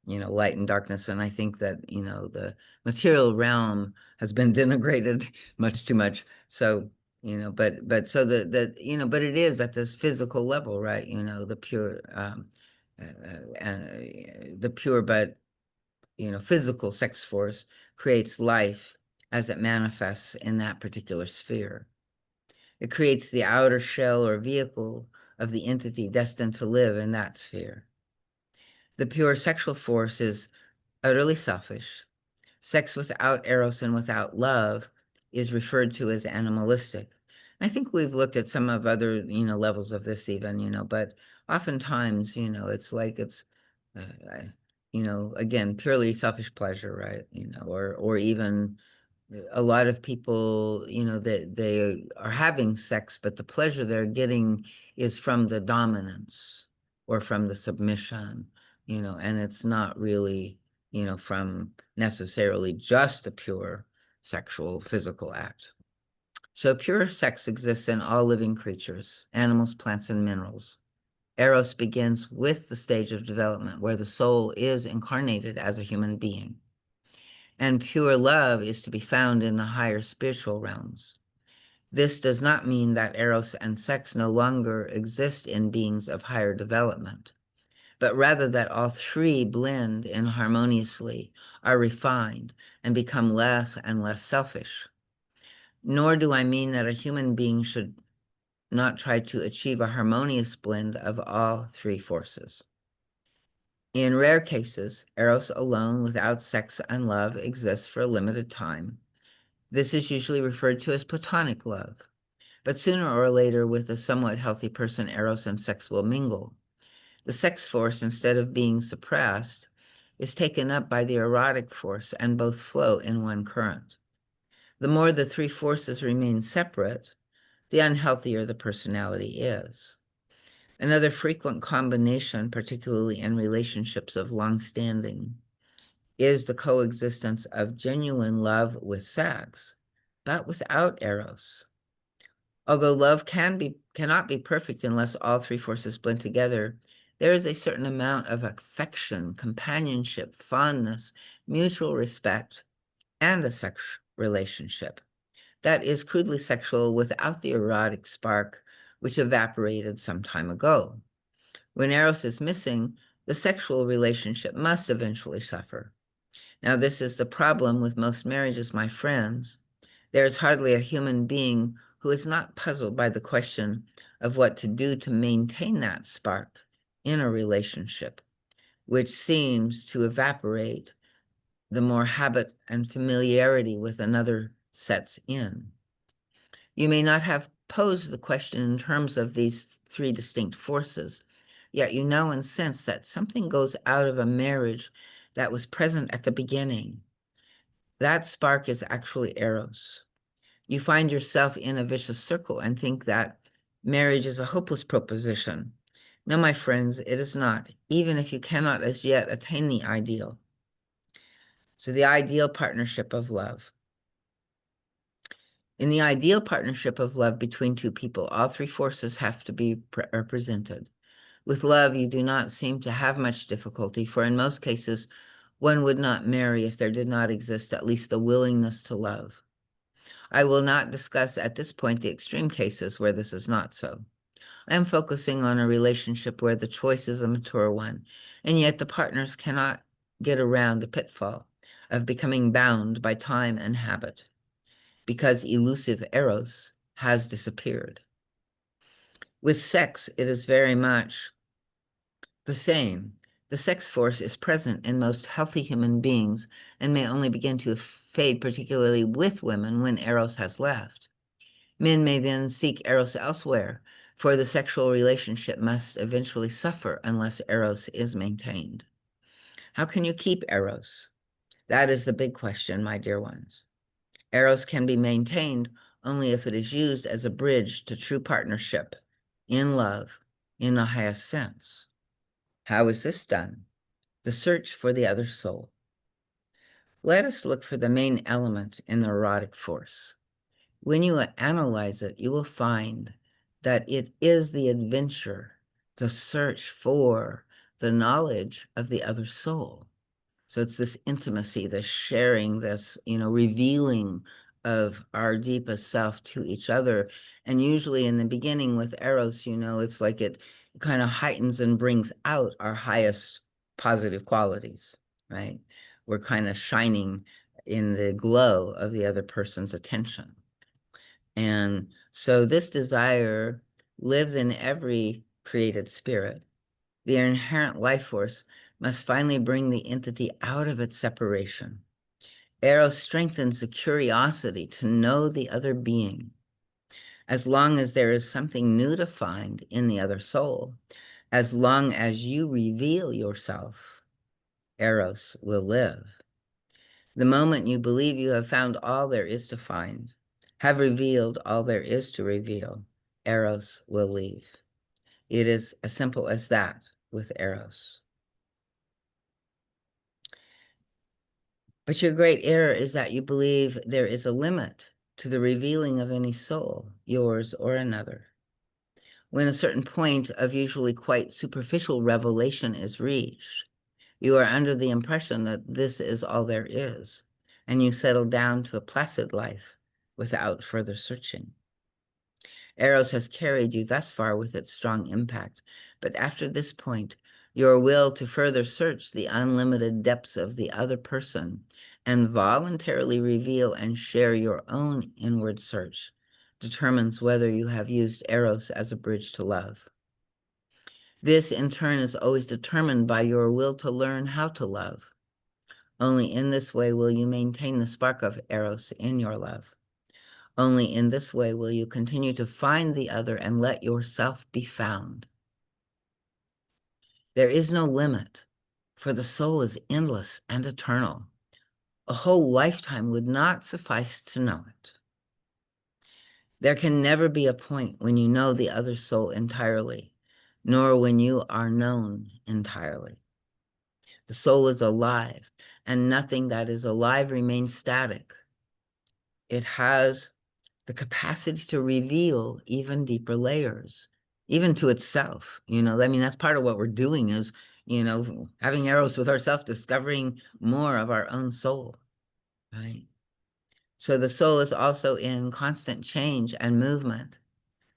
light and darkness. And I think that, the material realm has been denigrated much too much. So, but so but it is at this physical level, right? The pure, the pure, but, physical sex force creates life as it manifests in that particular sphere. It creates the outer shell or vehicle of the entity destined to live in that sphere. The pure sexual force is utterly selfish. Sex without eros and without love is referred to as animalistic. I think we've looked at some of other, levels of this even, but oftentimes, it's, uh, again, purely selfish pleasure, right? Or even a lot of people, that they are having sex, but the pleasure they're getting is from the dominance or from the submission, and it's not really, from necessarily just the pure sexual physical act. So pure sex exists in all living creatures, animals, plants, and minerals. Eros begins with the stage of development where the soul is incarnated as a human being. And pure love is to be found in the higher spiritual realms. This does not mean that eros and sex no longer exist in beings of higher development, but rather that all three blend in harmoniously, are refined, and become less and less selfish. Nor do I mean that a human being should not try to achieve a harmonious blend of all three forces. In rare cases, eros alone without sex and love exists for a limited time. This is usually referred to as platonic love. But sooner or later, with a somewhat healthy person, eros and sex will mingle. The sex force, instead of being suppressed, is taken up by the erotic force and both flow in one current. The more the three forces remain separate, the unhealthier the personality is. Another frequent combination, particularly in relationships of long standing, is the coexistence of genuine love with sex, but without eros. Although love cannot be perfect unless all three forces blend together, there is a certain amount of affection, companionship, fondness, mutual respect, and a sex relationship that is crudely sexual without the erotic spark which evaporated some time ago. When eros is missing, the sexual relationship must eventually suffer. Now, this is the problem with most marriages, my friends. There is hardly a human being who is not puzzled by the question of what to do to maintain that spark in a relationship, which seems to evaporate the more habit and familiarity with another sets in. You may not have posed the question in terms of these three distinct forces, yet you know and sense that something goes out of a marriage that was present at the beginning. That spark is actually Eros. You find yourself in a vicious circle and think that marriage is a hopeless proposition. No, my friends, it is not, even if you cannot as yet attain the ideal. So the ideal partnership of love. In the ideal partnership of love between two people, all three forces have to be represented. With love, you do not seem to have much difficulty, for in most cases, one would not marry if there did not exist at least the willingness to love. I will not discuss at this point the extreme cases where this is not so. I am focusing on a relationship where the choice is a mature one, and yet the partners cannot get around the pitfall of becoming bound by time and habit, because elusive Eros has disappeared. With sex, it is very much the same. The sex force is present in most healthy human beings and may only begin to fade, particularly with women, when Eros has left. Men may then seek Eros elsewhere, for the sexual relationship must eventually suffer unless Eros is maintained. How can you keep Eros? That is the big question, my dear ones. Eros can be maintained only if it is used as a bridge to true partnership in love in the highest sense. How is this done? The search for the other soul. Let us look for the main element in the erotic force. When you analyze it, you will find that it is the adventure, the search for the knowledge of the other soul. So it's this intimacy, this sharing, this, revealing of our deepest self to each other. And usually in the beginning with Eros, it's like it kind of heightens and brings out our highest positive qualities, right? We're kind of shining in the glow of the other person's attention. And so this desire lives in every created spirit. The inherent life force must finally bring the entity out of its separation. Eros strengthens the curiosity to know the other being. As long as there is something new to find in the other soul, as long as you reveal yourself, Eros will live. The moment you believe you have found all there is to find, have revealed all there is to reveal, Eros will leave. It is as simple as that with Eros. But your great error is that you believe there is a limit to the revealing of any soul, yours or another. When a certain point of usually quite superficial revelation is reached, you are under the impression that this is all there is, and you settle down to a placid life without further searching. Eros has carried you thus far with its strong impact, but after this point, your will to further search the unlimited depths of the other person and voluntarily reveal and share your own inward search determines whether you have used Eros as a bridge to love. This, in turn, is always determined by your will to learn how to love. Only in this way will you maintain the spark of Eros in your love. Only in this way will you continue to find the other and let yourself be found. There is no limit, for the soul is endless and eternal. A whole lifetime would not suffice to know it. There can never be a point when you know the other soul entirely, nor when you are known entirely. The soul is alive, and nothing that is alive remains static. It has the capacity to reveal even deeper layers, even to itself. That's part of what we're doing is, having Eros with ourselves, discovering more of our own soul, right? So the soul is also in constant change and movement,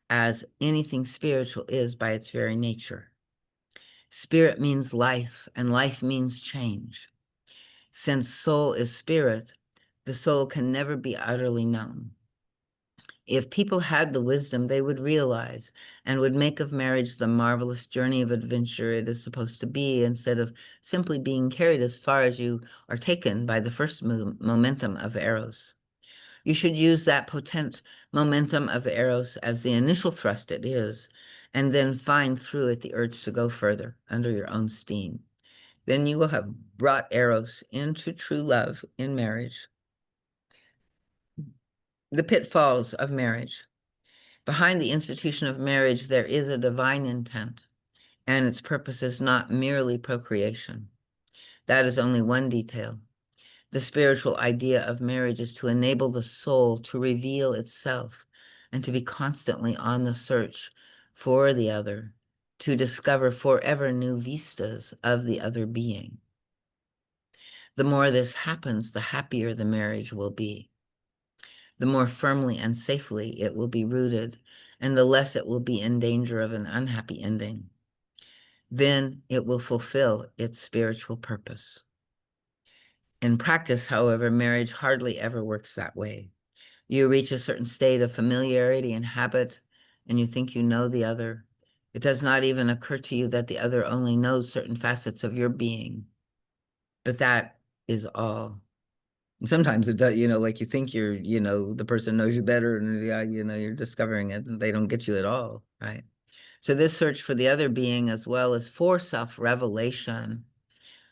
as anything spiritual is by its very nature. Spirit means life, and life means change. Since soul is spirit, the soul can never be utterly known. If people had the wisdom, they would realize and would make of marriage the marvelous journey of adventure it is supposed to be, instead of simply being carried as far as you are taken by the first momentum of Eros. You should use that potent momentum of Eros as the initial thrust it is, and then find through it the urge to go further under your own steam. then you will have brought Eros into true love in marriage. The pitfalls of marriage. Behind the institution of marriage, there is a divine intent, and its purpose is not merely procreation. That is only one detail. The spiritual idea of marriage is to enable the soul to reveal itself and to be constantly on the search for the other, to discover forever new vistas of the other being. The more this happens, the happier the marriage will be. The more firmly and safely it will be rooted, and the less it will be in danger of an unhappy ending. Then it will fulfill its spiritual purpose. In practice, however, marriage hardly ever works that way. You reach a certain state of familiarity and habit, and you think you know the other. It does not even occur to you that the other only knows certain facets of your being. But that is all. And sometimes it does, like you think the person knows you better, and yeah, you're discovering it, and they don't get you at all, right? So this search for the other being, as well as for self-revelation,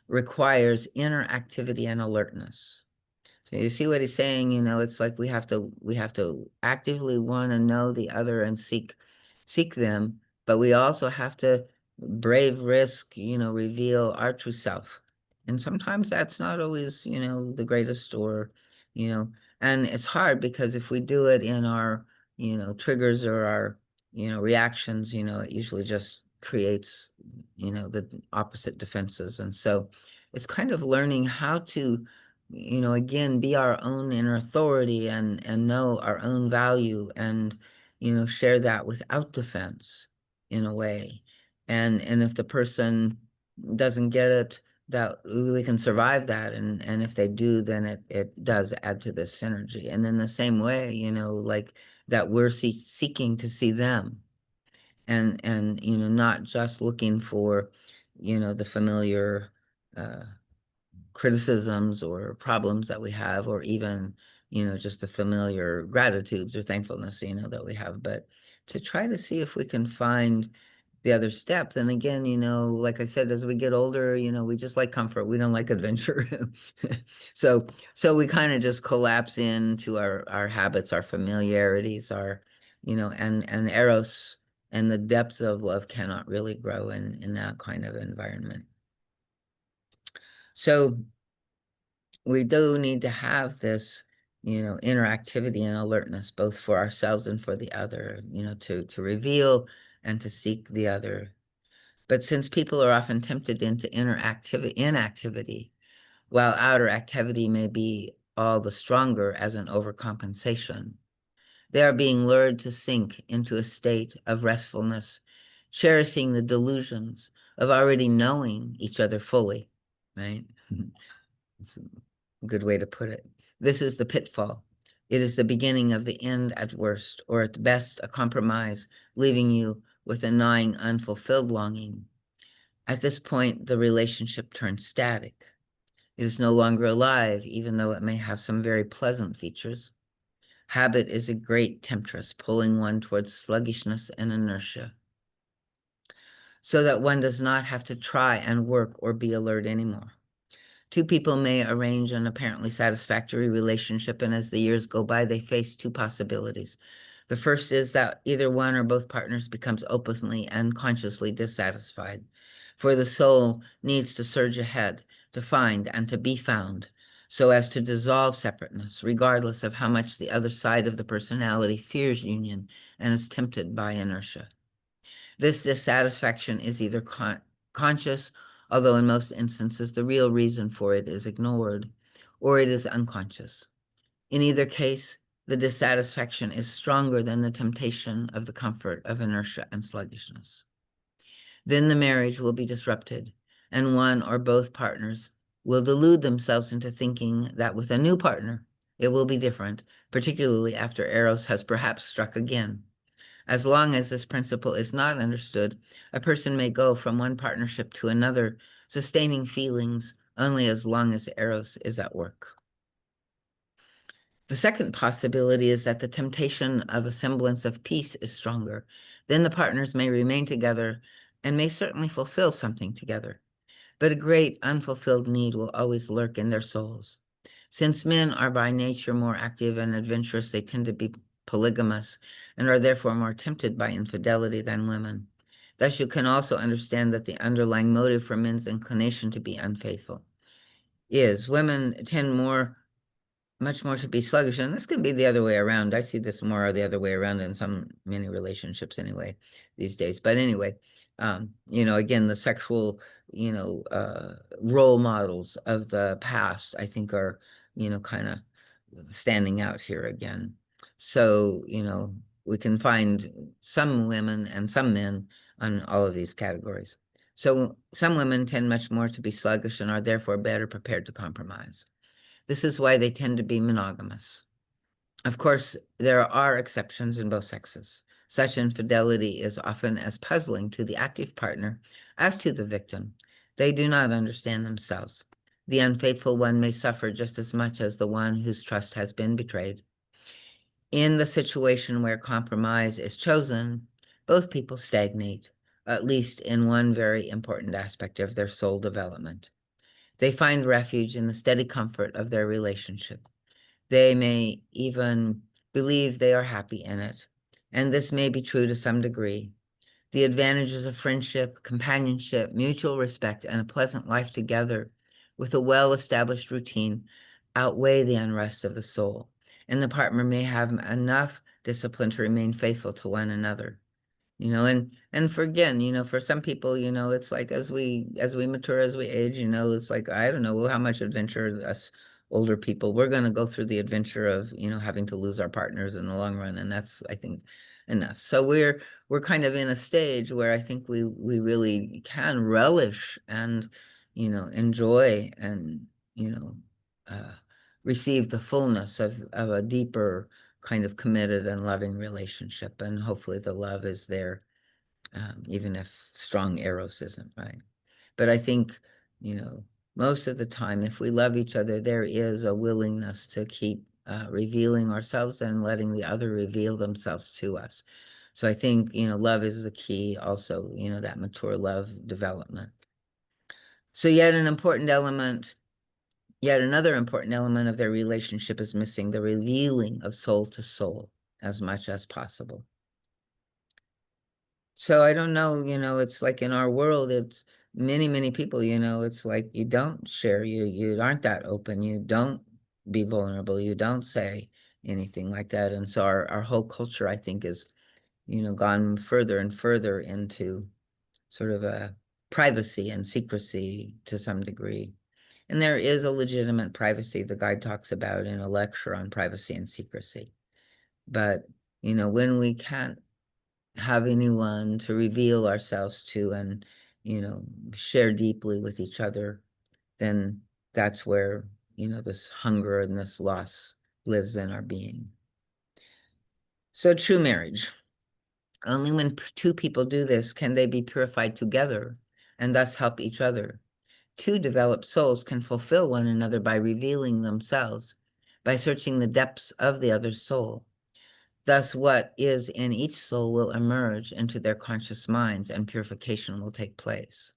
requires inner activity and alertness. So you see what he's saying, it's like we have to actively want to know the other and seek them, but we also have to brave risk, reveal our true self. And sometimes that's not always, the greatest you know, and it's hard because if we do it in our, triggers or our, reactions, it usually just creates, the opposite defenses. And so it's kind of learning how to again, be our own inner authority and know our own value and, share that without defense in a way. And if the person doesn't get it, that we can survive that. And if they do, then it does add to this synergy. And in the same way, like that we're seeking to see them and, not just looking for, the familiar, criticisms or problems that we have, or even, just the familiar gratitudes or thankfulness, that we have, but to try to see if we can find the other step. Then again, like I said, as we get older, we just like comfort. We don't like adventure. So we kind of just collapse into our habits, our familiarities, our, and Eros and the depths of love cannot really grow in that kind of environment. So we do need to have this, interactivity and alertness, both for ourselves and for the other, to reveal and to seek the other. But since people are often tempted into inactivity, while outer activity may be all the stronger as an overcompensation, they are being lured to sink into a state of restfulness, cherishing the delusions of already knowing each other fully, right? It's a good way to put it. This is the pitfall. It is the beginning of the end at worst, or at best a compromise, leaving you with a gnawing, unfulfilled longing. At this point, the relationship turns static. It is no longer alive, even though it may have some very pleasant features. Habit is a great temptress, pulling one towards sluggishness and inertia, so that one does not have to try and work or be alert anymore. Two people may arrange an apparently satisfactory relationship, and as the years go by, they face two possibilities. The first is that either one or both partners becomes openly and consciously dissatisfied, for the soul needs to surge ahead, to find and to be found, so as to dissolve separateness, regardless of how much the other side of the personality fears union and is tempted by inertia. This dissatisfaction is either conscious, although in most instances the real reason for it is ignored, or it is unconscious. In either case, the dissatisfaction is stronger than the temptation of the comfort of inertia and sluggishness. Then the marriage will be disrupted, and one or both partners will delude themselves into thinking that with a new partner, it will be different, particularly after Eros has perhaps struck again. As long as this principle is not understood, a person may go from one partnership to another, sustaining feelings only as long as Eros is at work. The second possibility is that the temptation of a semblance of peace is stronger. Then the partners may remain together and may certainly fulfill something together. but a great unfulfilled need will always lurk in their souls. Since men are by nature more active and adventurous, they tend to be polygamous and are therefore more tempted by infidelity than women. Thus, you can also understand that the underlying motive for men's inclination to be unfaithful is women tend much more to be sluggish, and this can be the other way around. I see this more the other way around in many relationships anyway these days. But anyway, again, the sexual, role models of the past, I think are, kind of standing out here again. So, we can find some women and some men on all of these categories. So some women tend much more to be sluggish and are therefore better prepared to compromise. This is why they tend to be monogamous. Of course, there are exceptions in both sexes. Such infidelity is often as puzzling to the active partner as to the victim. They do not understand themselves. The unfaithful one may suffer just as much as the one whose trust has been betrayed. In the situation where compromise is chosen, both people stagnate, at least in one very important aspect of their soul development. They find refuge in the steady comfort of their relationship. They may even believe they are happy in it, and this may be true to some degree. The advantages of friendship, companionship, mutual respect, and a pleasant life together with a well-established routine outweigh the unrest of the soul, and the partner may have enough discipline to remain faithful to one another. And for again, for some people, it's like as we mature, as we age, it's like I don't know how much adventure us older people, we're going to go through the adventure of, having to lose our partners in the long run, and that's, I think, enough. So we're kind of in a stage where I think we really can relish and, enjoy and, uh, receive the fullness of a deeper kind of committed and loving relationship. And hopefully the love is there, even if strong Eros isn't, right? But I think, most of the time, if we love each other, there is a willingness to keep revealing ourselves and letting the other reveal themselves to us. So I think, love is the key also, that mature love development. So yet another important element of their relationship is missing: the revealing of soul to soul as much as possible. So I don't know, it's like in our world, it's many people, it's like you don't share, you aren't that open, you don't be vulnerable, you don't say anything like that. And so our whole culture, I think, is, gone further and further into sort of a privacy and secrecy to some degree. And there is a legitimate privacy the guide talks about in a lecture on privacy and secrecy. But, when we can't have anyone to reveal ourselves to and, share deeply with each other, then that's where, this hunger and this loss lives in our being. So true marriage. Only when two people do this can they be purified together and thus help each other. Two developed souls can fulfill one another by revealing themselves, by searching the depths of the other's soul. Thus, what is in each soul will emerge into their conscious minds, and purification will take place.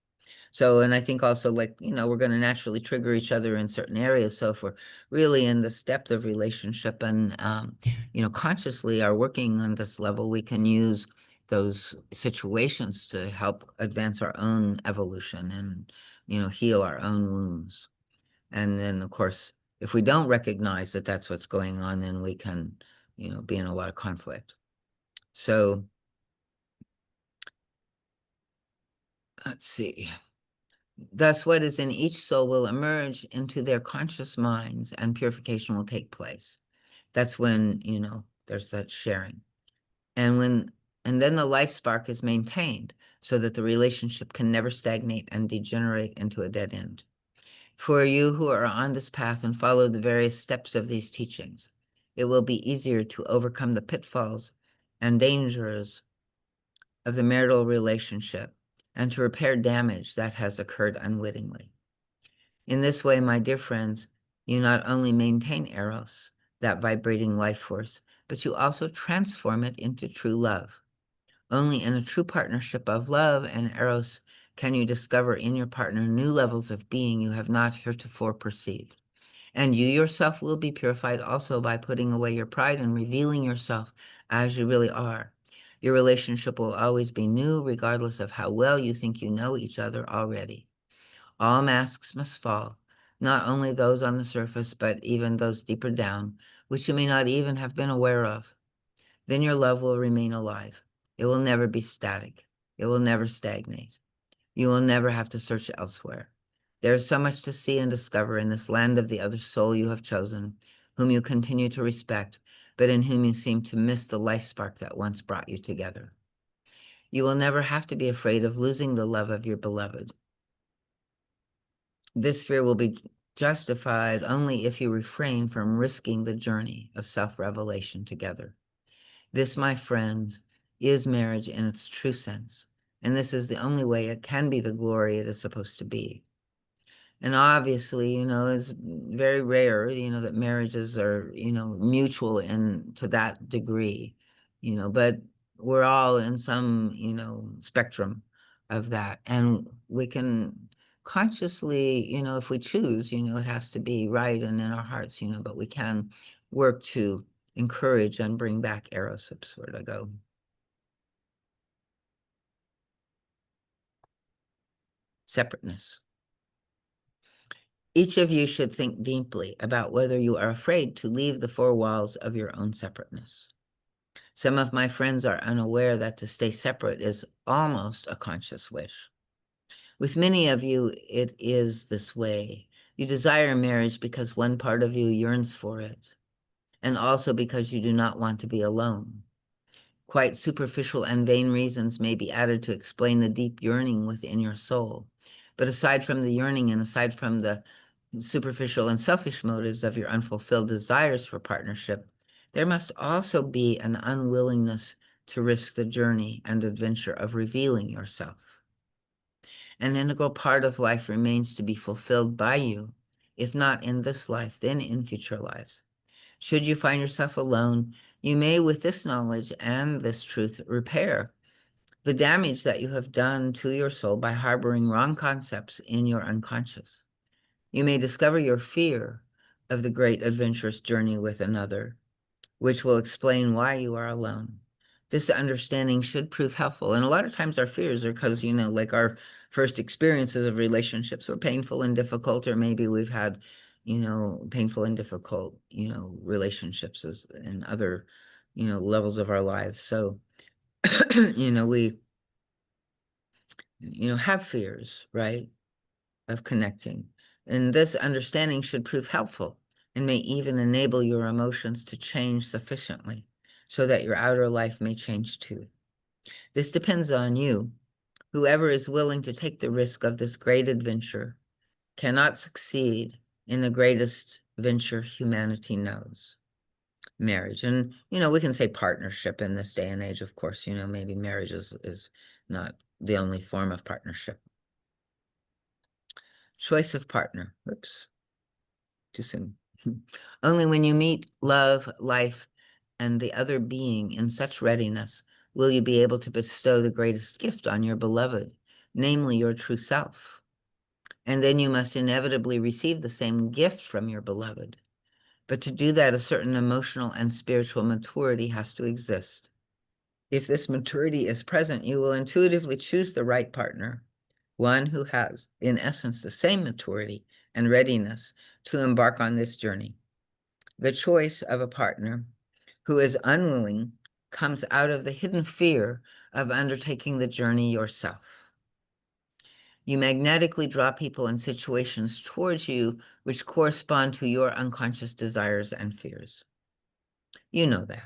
So, and I think also, like, we're going to naturally trigger each other in certain areas. So if we're really in this depth of relationship and, consciously are working on this level, we can use those situations to help advance our own evolution and, heal our own wounds. And then, of course, if we don't recognize that that's what's going on, then we can, be in a lot of conflict. So let's see. Thus, what is in each soul will emerge into their conscious minds, and purification will take place. That's when, there's that sharing. And then the life spark is maintained so that the relationship can never stagnate and degenerate into a dead end. For you who are on this path and follow the various steps of these teachings, it will be easier to overcome the pitfalls and dangers of the marital relationship and to repair damage that has occurred unwittingly. In this way, my dear friends, you not only maintain Eros, that vibrating life force, but you also transform it into true love. Only in a true partnership of love and Eros can you discover in your partner new levels of being you have not heretofore perceived. And you yourself will be purified also by putting away your pride and revealing yourself as you really are. Your relationship will always be new, regardless of how well you think you know each other already. All masks must fall, not only those on the surface, but even those deeper down, which you may not even have been aware of. Then your love will remain alive. It will never be static. It will never stagnate. You will never have to search elsewhere. There is so much to see and discover in this land of the other soul you have chosen, whom you continue to respect, but in whom you seem to miss the life spark that once brought you together. You will never have to be afraid of losing the love of your beloved. This fear will be justified only if you refrain from risking the journey of self-revelation together. This, my friends, is marriage in its true sense, and this is the only way it can be the glory it is supposed to be. And obviously, it's very rare, that marriages are, mutual in to that degree, but we're all in some, spectrum of that. And we can consciously, if we choose, it has to be right and in our hearts, but we can work to encourage and bring back Eros, where to go. Separateness. Each of you should think deeply about whether you are afraid to leave the four walls of your own separateness. Some of my friends are unaware that to stay separate is almost a conscious wish. With many of you, it is this way. You desire marriage because one part of you yearns for it, and also because you do not want to be alone. Quite superficial and vain reasons may be added to explain the deep yearning within your soul. But aside from the yearning and aside from the superficial and selfish motives of your unfulfilled desires for partnership, there must also be an unwillingness to risk the journey and adventure of revealing yourself. An integral part of life remains to be fulfilled by you, if not in this life, then in future lives. Should you find yourself alone, you may, with this knowledge and this truth, repair the damage that you have done to your soul by harboring wrong concepts in your unconscious. You may discover your fear of the great adventurous journey with another, which will explain why you are alone. This understanding should prove helpful. And a lot of times our fears are because, like our first experiences of relationships were painful and difficult, or maybe we've had, painful and difficult, relationships in other, levels of our lives. So, we, have fears, right, of connecting. And this understanding should prove helpful and may even enable your emotions to change sufficiently so that your outer life may change too. This depends on you. Whoever is willing to take the risk of this great adventure cannot succeed in the greatest venture humanity knows, marriage. And, we can say partnership in this day and age, of course, maybe marriage is not the only form of partnership. Choice of partner. Whoops, too soon. Only when you meet love, life, and the other being in such readiness will you be able to bestow the greatest gift on your beloved, namely your true self. And then you must inevitably receive the same gift from your beloved. But to do that, a certain emotional and spiritual maturity has to exist. If this maturity is present, you will intuitively choose the right partner, one who has, in essence, the same maturity and readiness to embark on this journey. The choice of a partner who is unwilling comes out of the hidden fear of undertaking the journey yourself. You magnetically draw people and situations towards you which correspond to your unconscious desires and fears. You know that.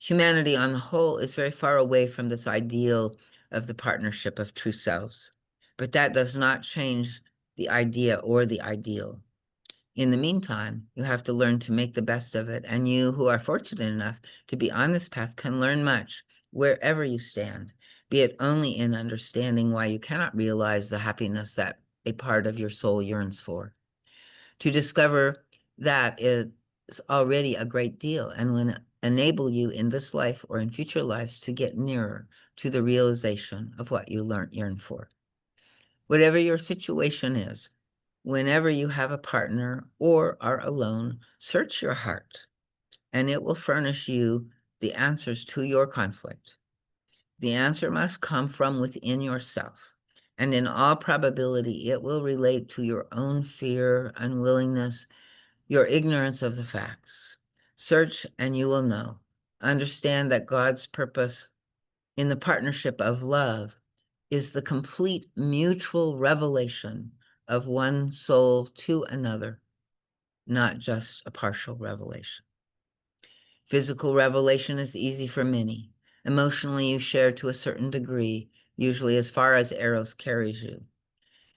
Humanity on the whole is very far away from this ideal of the partnership of true selves, but that does not change the idea or the ideal. In the meantime, you have to learn to make the best of it, and you who are fortunate enough to be on this path can learn much wherever you stand, be it only in understanding why you cannot realize the happiness that a part of your soul yearns for. To discover that is already a great deal and will enable you in this life or in future lives to get nearer to the realization of what you yearn for. Whatever your situation is, whenever you have a partner or are alone, search your heart, and it will furnish you the answers to your conflict. The answer must come from within yourself, and in all probability, it will relate to your own fear, unwillingness, your ignorance of the facts. Search and you will know. Understand that God's purpose in the partnership of love is the complete mutual revelation of one soul to another, not just a partial revelation. Physical revelation is easy for many. Emotionally, you share to a certain degree, usually as far as Eros carries you.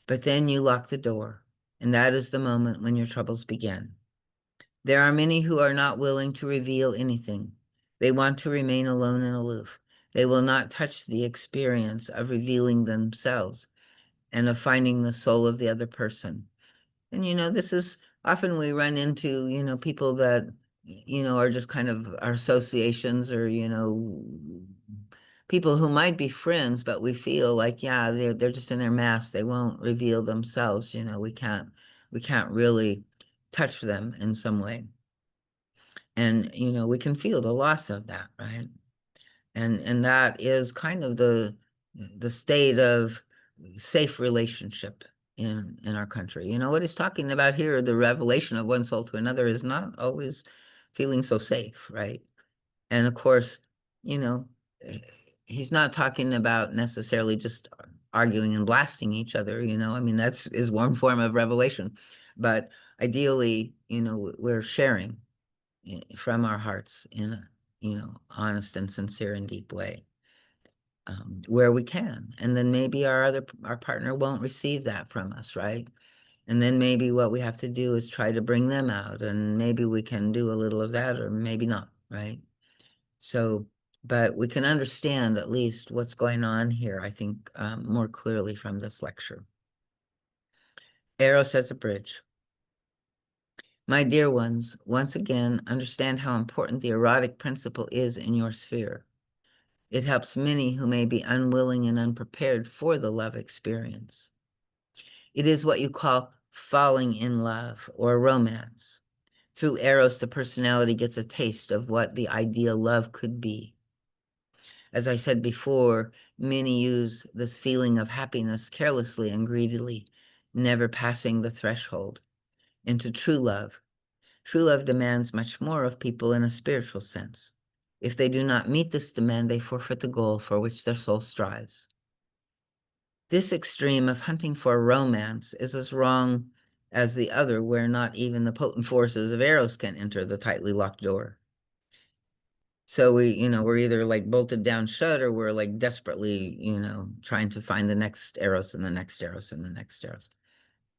But then you lock the door, and that is the moment when your troubles begin. There are many who are not willing to reveal anything. They want to remain alone and aloof. They will not touch the experience of revealing themselves and of finding the soul of the other person. And, this is often we run into, people that, are just kind of our associations or, people who might be friends, but we feel like, yeah, they're just in their mask. They won't reveal themselves. We can't really touch them in some way. And, we can feel the loss of that, right? And that is kind of the state of safe relationship in our country. What he's talking about here, the revelation of one soul to another, is not always feeling so safe, right? And of course, you know, eh, he's not talking about necessarily just arguing and blasting each other, I mean, that's is one form of revelation. But ideally, we're sharing from our hearts in a, honest and sincere and deep way, where we can. And then maybe our partner won't receive that from us, right? And then maybe what we have to do is try to bring them out, and maybe we can do a little of that, or maybe not, right? So, but we can understand at least what's going on here, I think, more clearly from this lecture. Eros as a bridge. My dear ones, once again, understand how important the erotic principle is in your sphere. It helps many who may be unwilling and unprepared for the love experience. It is what you call falling in love or romance. Through Eros, the personality gets a taste of what the ideal love could be. As I said before, many use this feeling of happiness carelessly and greedily, never passing the threshold into true love. True love demands much more of people in a spiritual sense. If they do not meet this demand, they forfeit the goal for which their soul strives. This extreme of hunting for romance is as wrong as the other, where not even the potent forces of Eros can enter the tightly locked door. So we're either like bolted down shut, or we're like desperately, trying to find the next Eros and the next Eros and the next Eros,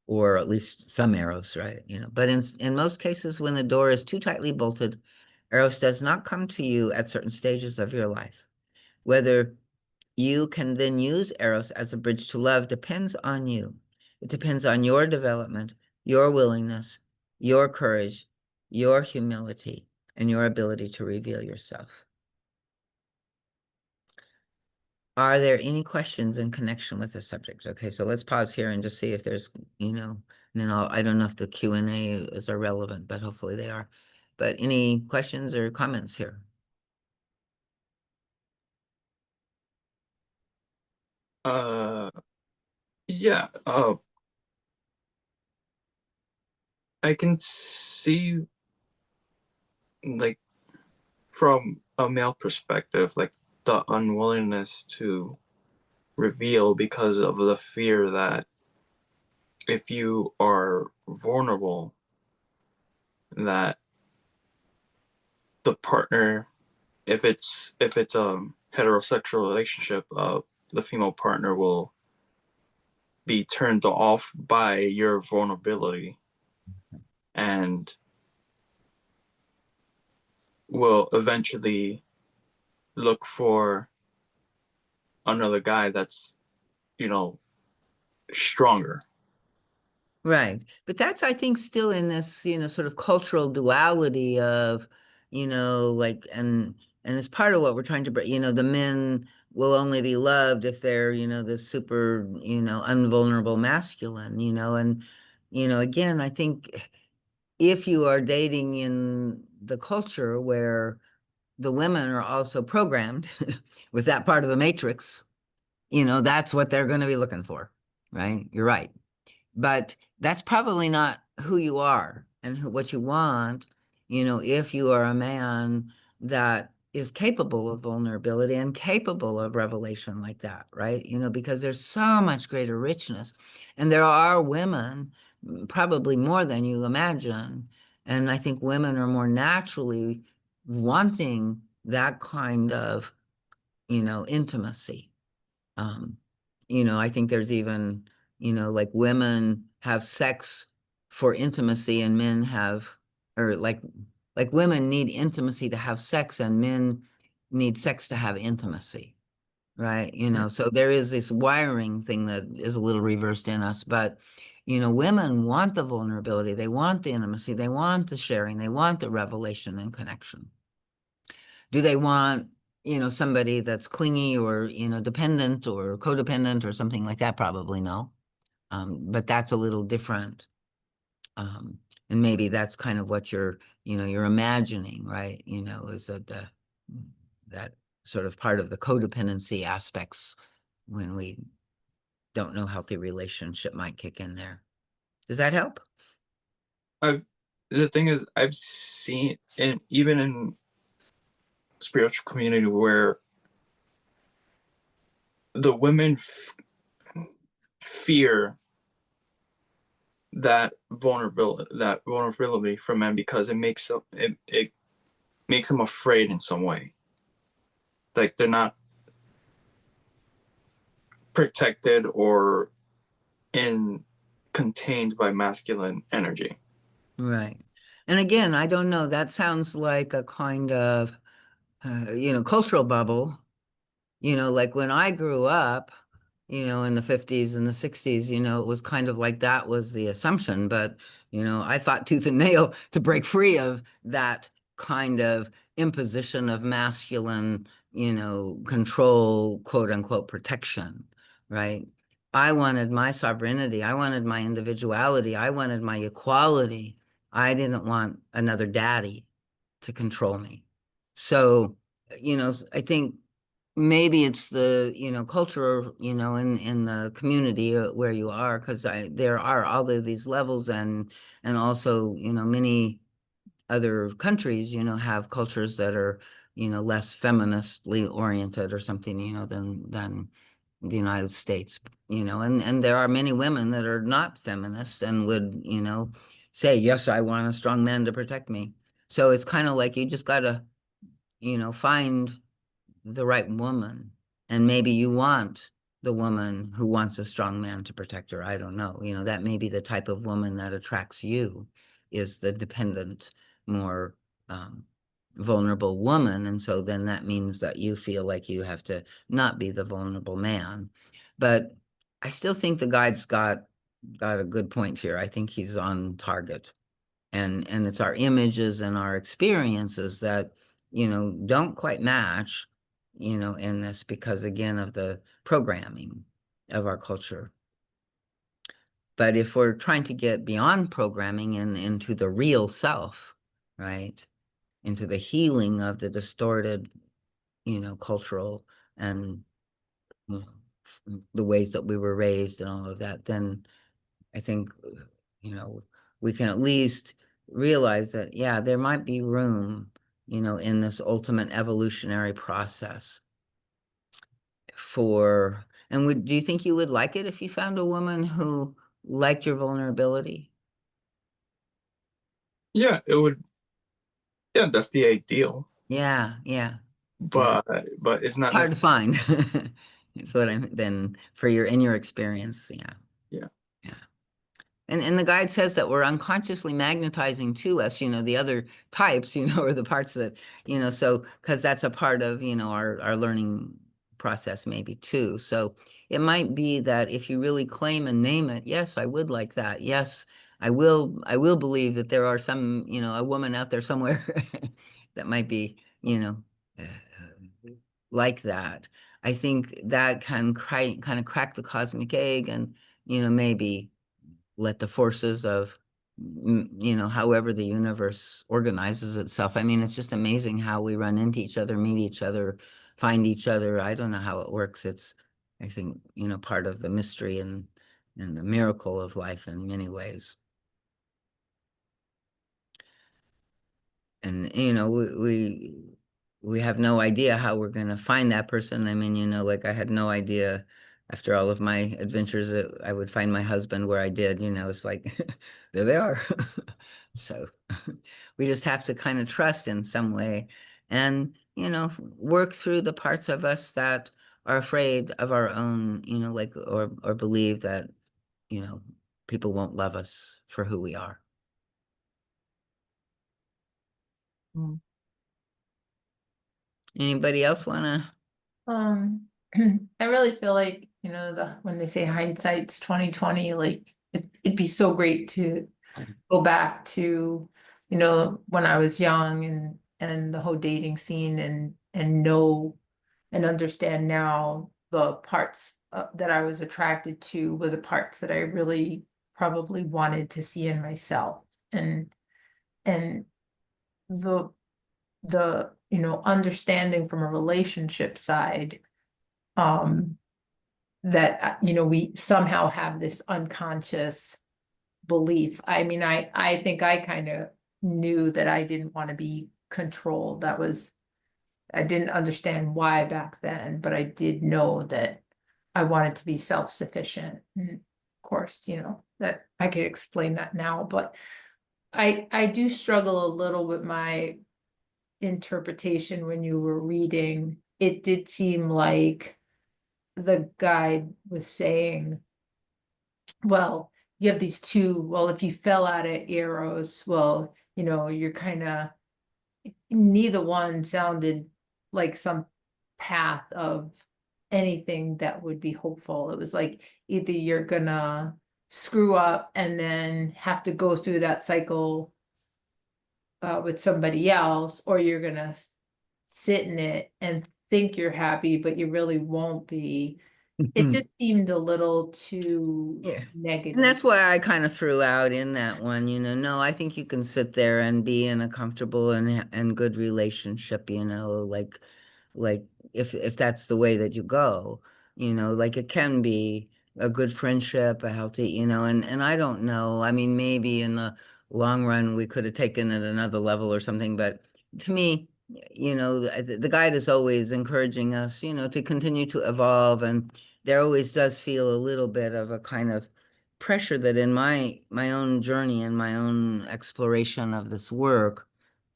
or at least some Eros, right? But in most cases, when the door is too tightly bolted, Eros does not come to you at certain stages of your life. Whether you can then use Eros as a bridge to love depends on you. It depends on your development, your willingness, your courage, your humility, and your ability to reveal yourself. Are there any questions in connection with the subject? Okay, so let's pause here and just see if there's, and then I don't know if the Q&A is relevant, but hopefully they are. But any questions or comments here? Yeah. I can see, like, from a male perspective, like the unwillingness to reveal because of the fear that if you are vulnerable, that the partner, if it's a heterosexual relationship, the female partner will be turned off by your vulnerability and will eventually look for another guy that's, you know, stronger. Right. But that's, I think, still in this, sort of cultural duality of, like, And it's part of what we're trying to bring, the men will only be loved if they're, this super, unvulnerable masculine, and, again, I think if you are dating in the culture where the women are also programmed with that part of the matrix, that's what they're going to be looking for, right? You're right. But that's probably not who you are and what you want, if you are a man that is capable of vulnerability and capable of revelation like that, right? Because there's so much greater richness. And there are women, probably more than you imagine. And I think women are more naturally wanting that kind of, intimacy. Um, I think there's even, like women have sex for intimacy and men have, or like women need intimacy to have sex and men need sex to have intimacy, right? So there is this wiring thing that is a little reversed in us, but, women want the vulnerability, they want the intimacy, they want the sharing, they want the revelation and connection. Do they want, somebody that's clingy or, dependent or codependent or something like that? Probably no. But that's a little different. And maybe that's kind of what you're imagining, right? Is that that sort of part of the codependency aspects when we don't know healthy relationship might kick in there. Does that help? I've the thing is, I've seen, and even in spiritual community, where the women fear that vulnerability from men, because it makes them afraid in some way, like they're not protected or in contained by masculine energy. Right. And again, I don't know, that sounds like a kind of, cultural bubble. Like when I grew up, in the 50s and the 60s, it was kind of like that was the assumption. But, I fought tooth and nail to break free of that kind of imposition of masculine, control, quote unquote, protection, right? I wanted my sovereignty. I wanted my individuality. I wanted my equality. I didn't want another daddy to control me. So, I think maybe it's the, culture, in the community where you are, because there are all of these levels and also, many other countries, have cultures that are, less feministly oriented or something, than the United States, and there are many women that are not feminist and would, say, yes, I want a strong man to protect me. So it's kind of like you just gotta, find the right woman. And maybe you want the woman who wants a strong man to protect her. I don't know. That may be the type of woman that attracts you, is the dependent, more vulnerable woman. And so then that means that you feel like you have to not be the vulnerable man. But I still think the guide's got a good point here. I think he's on target. And it's our images and our experiences that, don't quite match, in this, because again of the programming of our culture. But if we're trying to get beyond programming and into the real self, right, into the healing of the distorted, cultural and, the ways that we were raised and all of that, then I think, we can at least realize that, yeah, there might be room, in this ultimate evolutionary process for, and do you think you would like it if you found a woman who liked your vulnerability? Yeah, it would. Yeah, that's the ideal, Yeah, yeah, yeah. but it's not Hard to necessarily. find. It's what I'm then for in your experience, yeah, Yeah. yeah. And the guide says that we're unconsciously magnetizing to us, the other types, or the parts that, so because that's a part of, our learning process maybe too. So it might be that if you really claim and name it, yes, I would like that. Yes, I will believe that there are some, a woman out there somewhere that might be, like that. I think that can kind of crack the cosmic egg and, maybe let the forces of, however the universe organizes itself. I mean, it's just amazing how we run into each other, meet each other, find each other. I don't know how it works. It's, I think, part of the mystery and the miracle of life in many ways. And we have no idea how we're going to find that person. I mean, like I had no idea after all of my adventures that I would find my husband where I did. It's like there they are. So we just have to kind of trust in some way and work through the parts of us that are afraid of our own, like or believe that you know people won't love us for who we are. Mm. Anybody else wanna? Um, I really feel like, when they say hindsight's 2020, like it'd be so great to go back to, when I was young and the whole dating scene and know and understand now the parts that I was attracted to were the parts that I really probably wanted to see in myself. And the understanding from a relationship side, that we somehow have this unconscious belief. I mean, I think I kind of knew that I didn't want to be controlled. I didn't understand why back then, but I did know that I wanted to be self-sufficient. And of course, that I could explain that now, but I do struggle a little with my interpretation when you were reading. It did seem like the guide was saying, well, you have these two, well, if you fell out of Eros, well, you're kind of, neither one sounded like some path of anything that would be hopeful. It was like either you're gonna screw up and then have to go through that cycle with somebody else, or you're gonna sit in it and think you're happy, but you really won't be. It just seemed a little too Yeah. And negative. that's why I kind of threw out in that one, no, I think you can sit there and be in a comfortable and good relationship, like if that's the way that you go, like it can be a good friendship, a healthy, and I don't know. I mean, maybe in the long run we could have taken it another level or something, but to me, the guide is always encouraging us, to continue to evolve, and there always does feel a little bit of a kind of pressure that in my own journey and my own exploration of this work,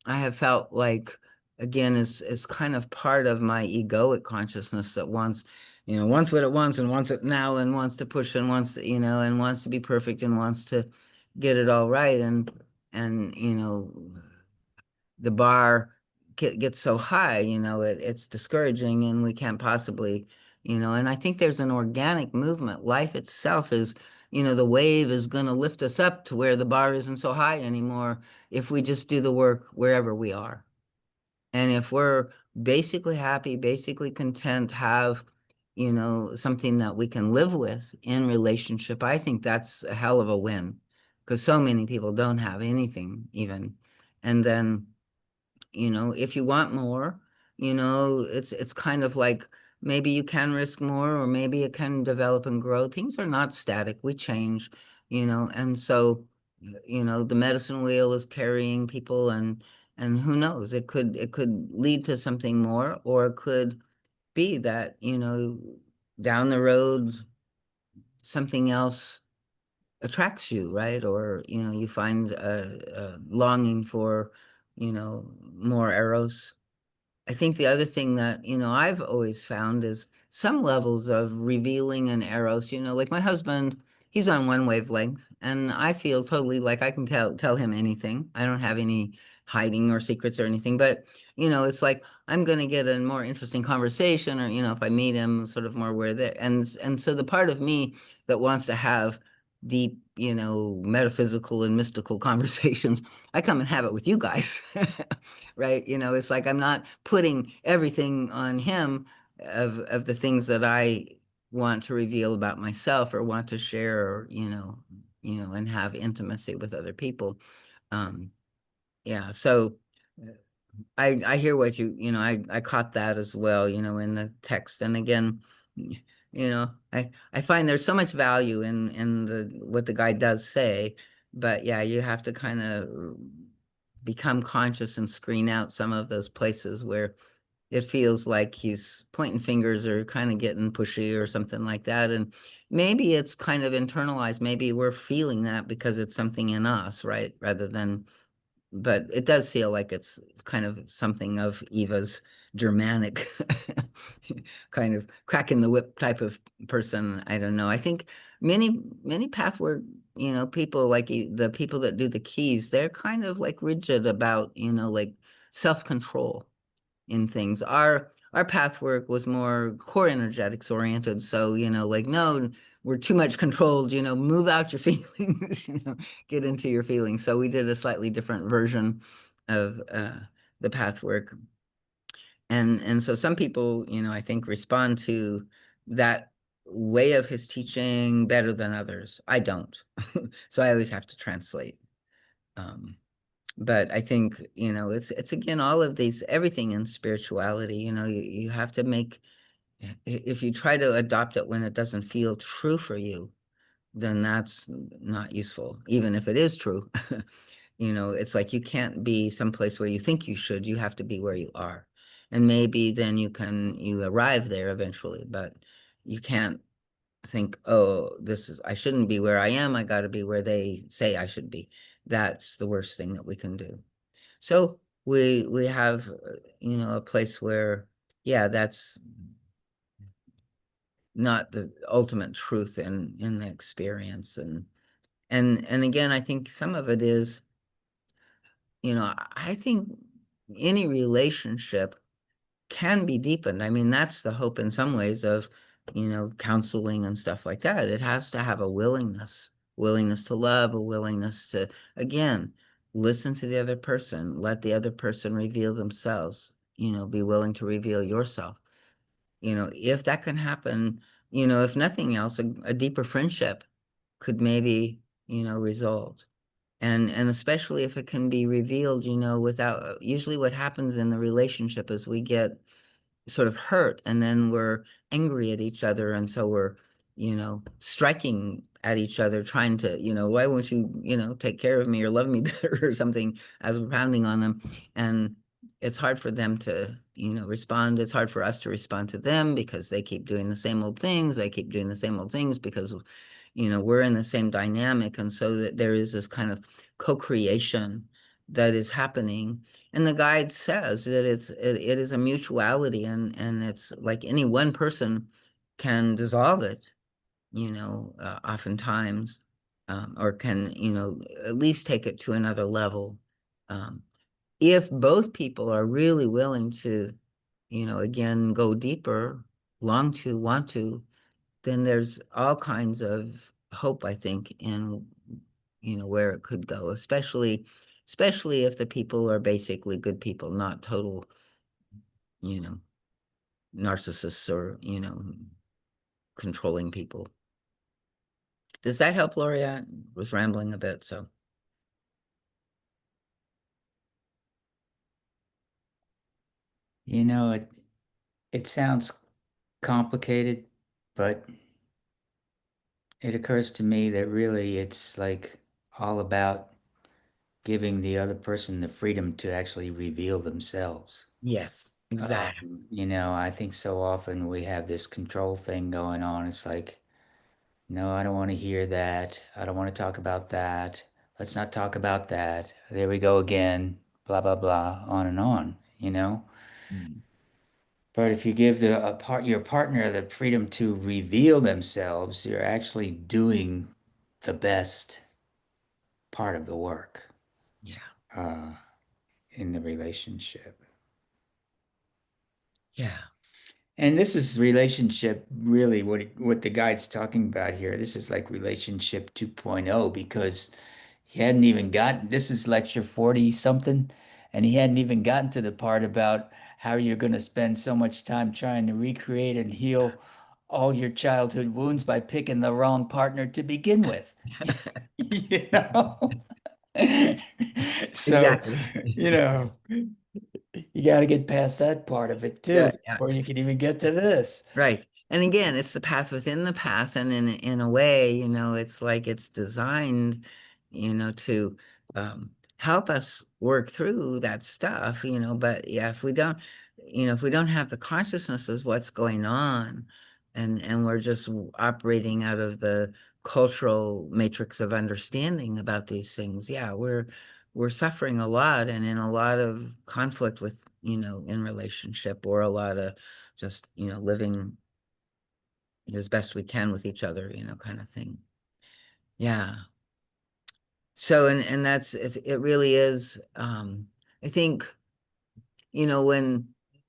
I have felt like again is kind of part of my egoic consciousness that wants what it wants and wants it now and wants to push and wants to, and wants to be perfect and wants to get it all right and the bar gets so high, it's discouraging and we can't possibly, and I think there's an organic movement. Life itself is, the wave is going to lift us up to where the bar isn't so high anymore if we just do the work wherever we are. And if we're basically happy, basically content, have, something that we can live with in relationship, I think that's a hell of a win because so many people don't have anything even. And then if you want more, it's kind of like maybe you can risk more or maybe it can develop and grow. Things are not static. We change, and so, the medicine wheel is carrying people and who knows, it could lead to something more, or it could be that, down the road something else attracts you, right? Or, you find a longing for, more Eros. I think the other thing that, I've always found is some levels of revealing an Eros, like my husband, he's on one wavelength and I feel totally like I can tell him anything. I don't have any hiding or secrets or anything, but it's like I'm going to get a more interesting conversation or, if I meet him sort of more where there and so the part of me that wants to have deep, metaphysical and mystical conversations, I come and have it with you guys, right? It's like I'm not putting everything on him of the things that I want to reveal about myself or want to share, or, and have intimacy with other people. Um, yeah, so I hear what I caught that as well, in the text. And again, I find there's so much value in the what the guy does say, but yeah, you have to kind of become conscious and screen out some of those places where it feels like he's pointing fingers or kind of getting pushy or something like that. And maybe it's kind of internalized. Maybe we're feeling that because it's something in us, right? Rather than, but it does feel like it's kind of something of Eva's Germanic kind of cracking the whip type of person. I don't know. I think many pathwork, people like the people that do the keys, they're kind of like rigid about, like self-control in things. Our path work was more core energetics oriented. So, like, no, we're too much controlled, move out your feelings, get into your feelings. So we did a slightly different version of the path work. And so some people, I think respond to that way of his teaching better than others. I don't. So I always have to translate. Um, but I think, it's again, all of these, everything in spirituality, you have to make, if you try to adopt it when it doesn't feel true for you, then that's not useful, even if it is true. It's like you can't be someplace where you think you should, you have to be where you are. And maybe then you arrive there eventually, but you can't think, oh, I shouldn't be where I am, I got to be where they say I should be. That's the worst thing that we can do. So we have, a place where, yeah, that's not the ultimate truth in the experience. And again, I think some of it is, I think any relationship can be deepened. I mean, that's the hope in some ways of, counseling and stuff like that. It has to have a willingness to love, a willingness to, again, listen to the other person, let the other person reveal themselves, be willing to reveal yourself. If that can happen, if nothing else, a deeper friendship could maybe, result. And especially if it can be revealed, without, usually what happens in the relationship is we get sort of hurt and then we're angry at each other, and so we're striking at each other, trying to, why won't you, take care of me or love me better or something, as we're pounding on them. And it's hard for them to, respond. It's hard for us to respond to them because they keep doing the same old things. They keep doing the same old things because we're in the same dynamic. And so that there is this kind of co-creation that is happening. And the guide says that it is a mutuality, and it's like any one person can dissolve it, oftentimes, or can, at least take it to another level. Um, if both people are really willing to, again, go deeper, long to, want to, then there's all kinds of hope, I think, in, where it could go, especially if the people are basically good people, not total, you know, narcissists or, controlling people. Does that help, Gloria? I was rambling a bit, so. It sounds complicated, but it occurs to me that really it's like all about giving the other person the freedom to actually reveal themselves. Yes, exactly. I think so often we have this control thing going on. It's like, no, I don't want to hear that. I don't want to talk about that. Let's not talk about that. There we go again. Blah, blah, blah, on and on. Mm. But if you give your partner the freedom to reveal themselves, you're actually doing the best part of the work Yeah, uh, in the relationship. yeah. And this is relationship, really, what the guide's talking about here. This is like relationship 2.0 because he hadn't even gotten, this is lecture 40 something, and he hadn't even gotten to the part about how you're going to spend so much time trying to recreate and heal all your childhood wounds by picking the wrong partner to begin with. You know? So, Exactly. you know, you got to get past that part of it Yeah, too, yeah. or you can even get to this. Right. And again, it's the path within the path. And in a way, it's like it's designed, to help us work through that stuff, but yeah, if we don't have the consciousness of what's going on and we're just operating out of the cultural matrix of understanding about these things, yeah, we're suffering a lot and in a lot of conflict with, in relationship or a lot of just living as best we can with each other, kind of thing. Yeah. So and it really is. I think when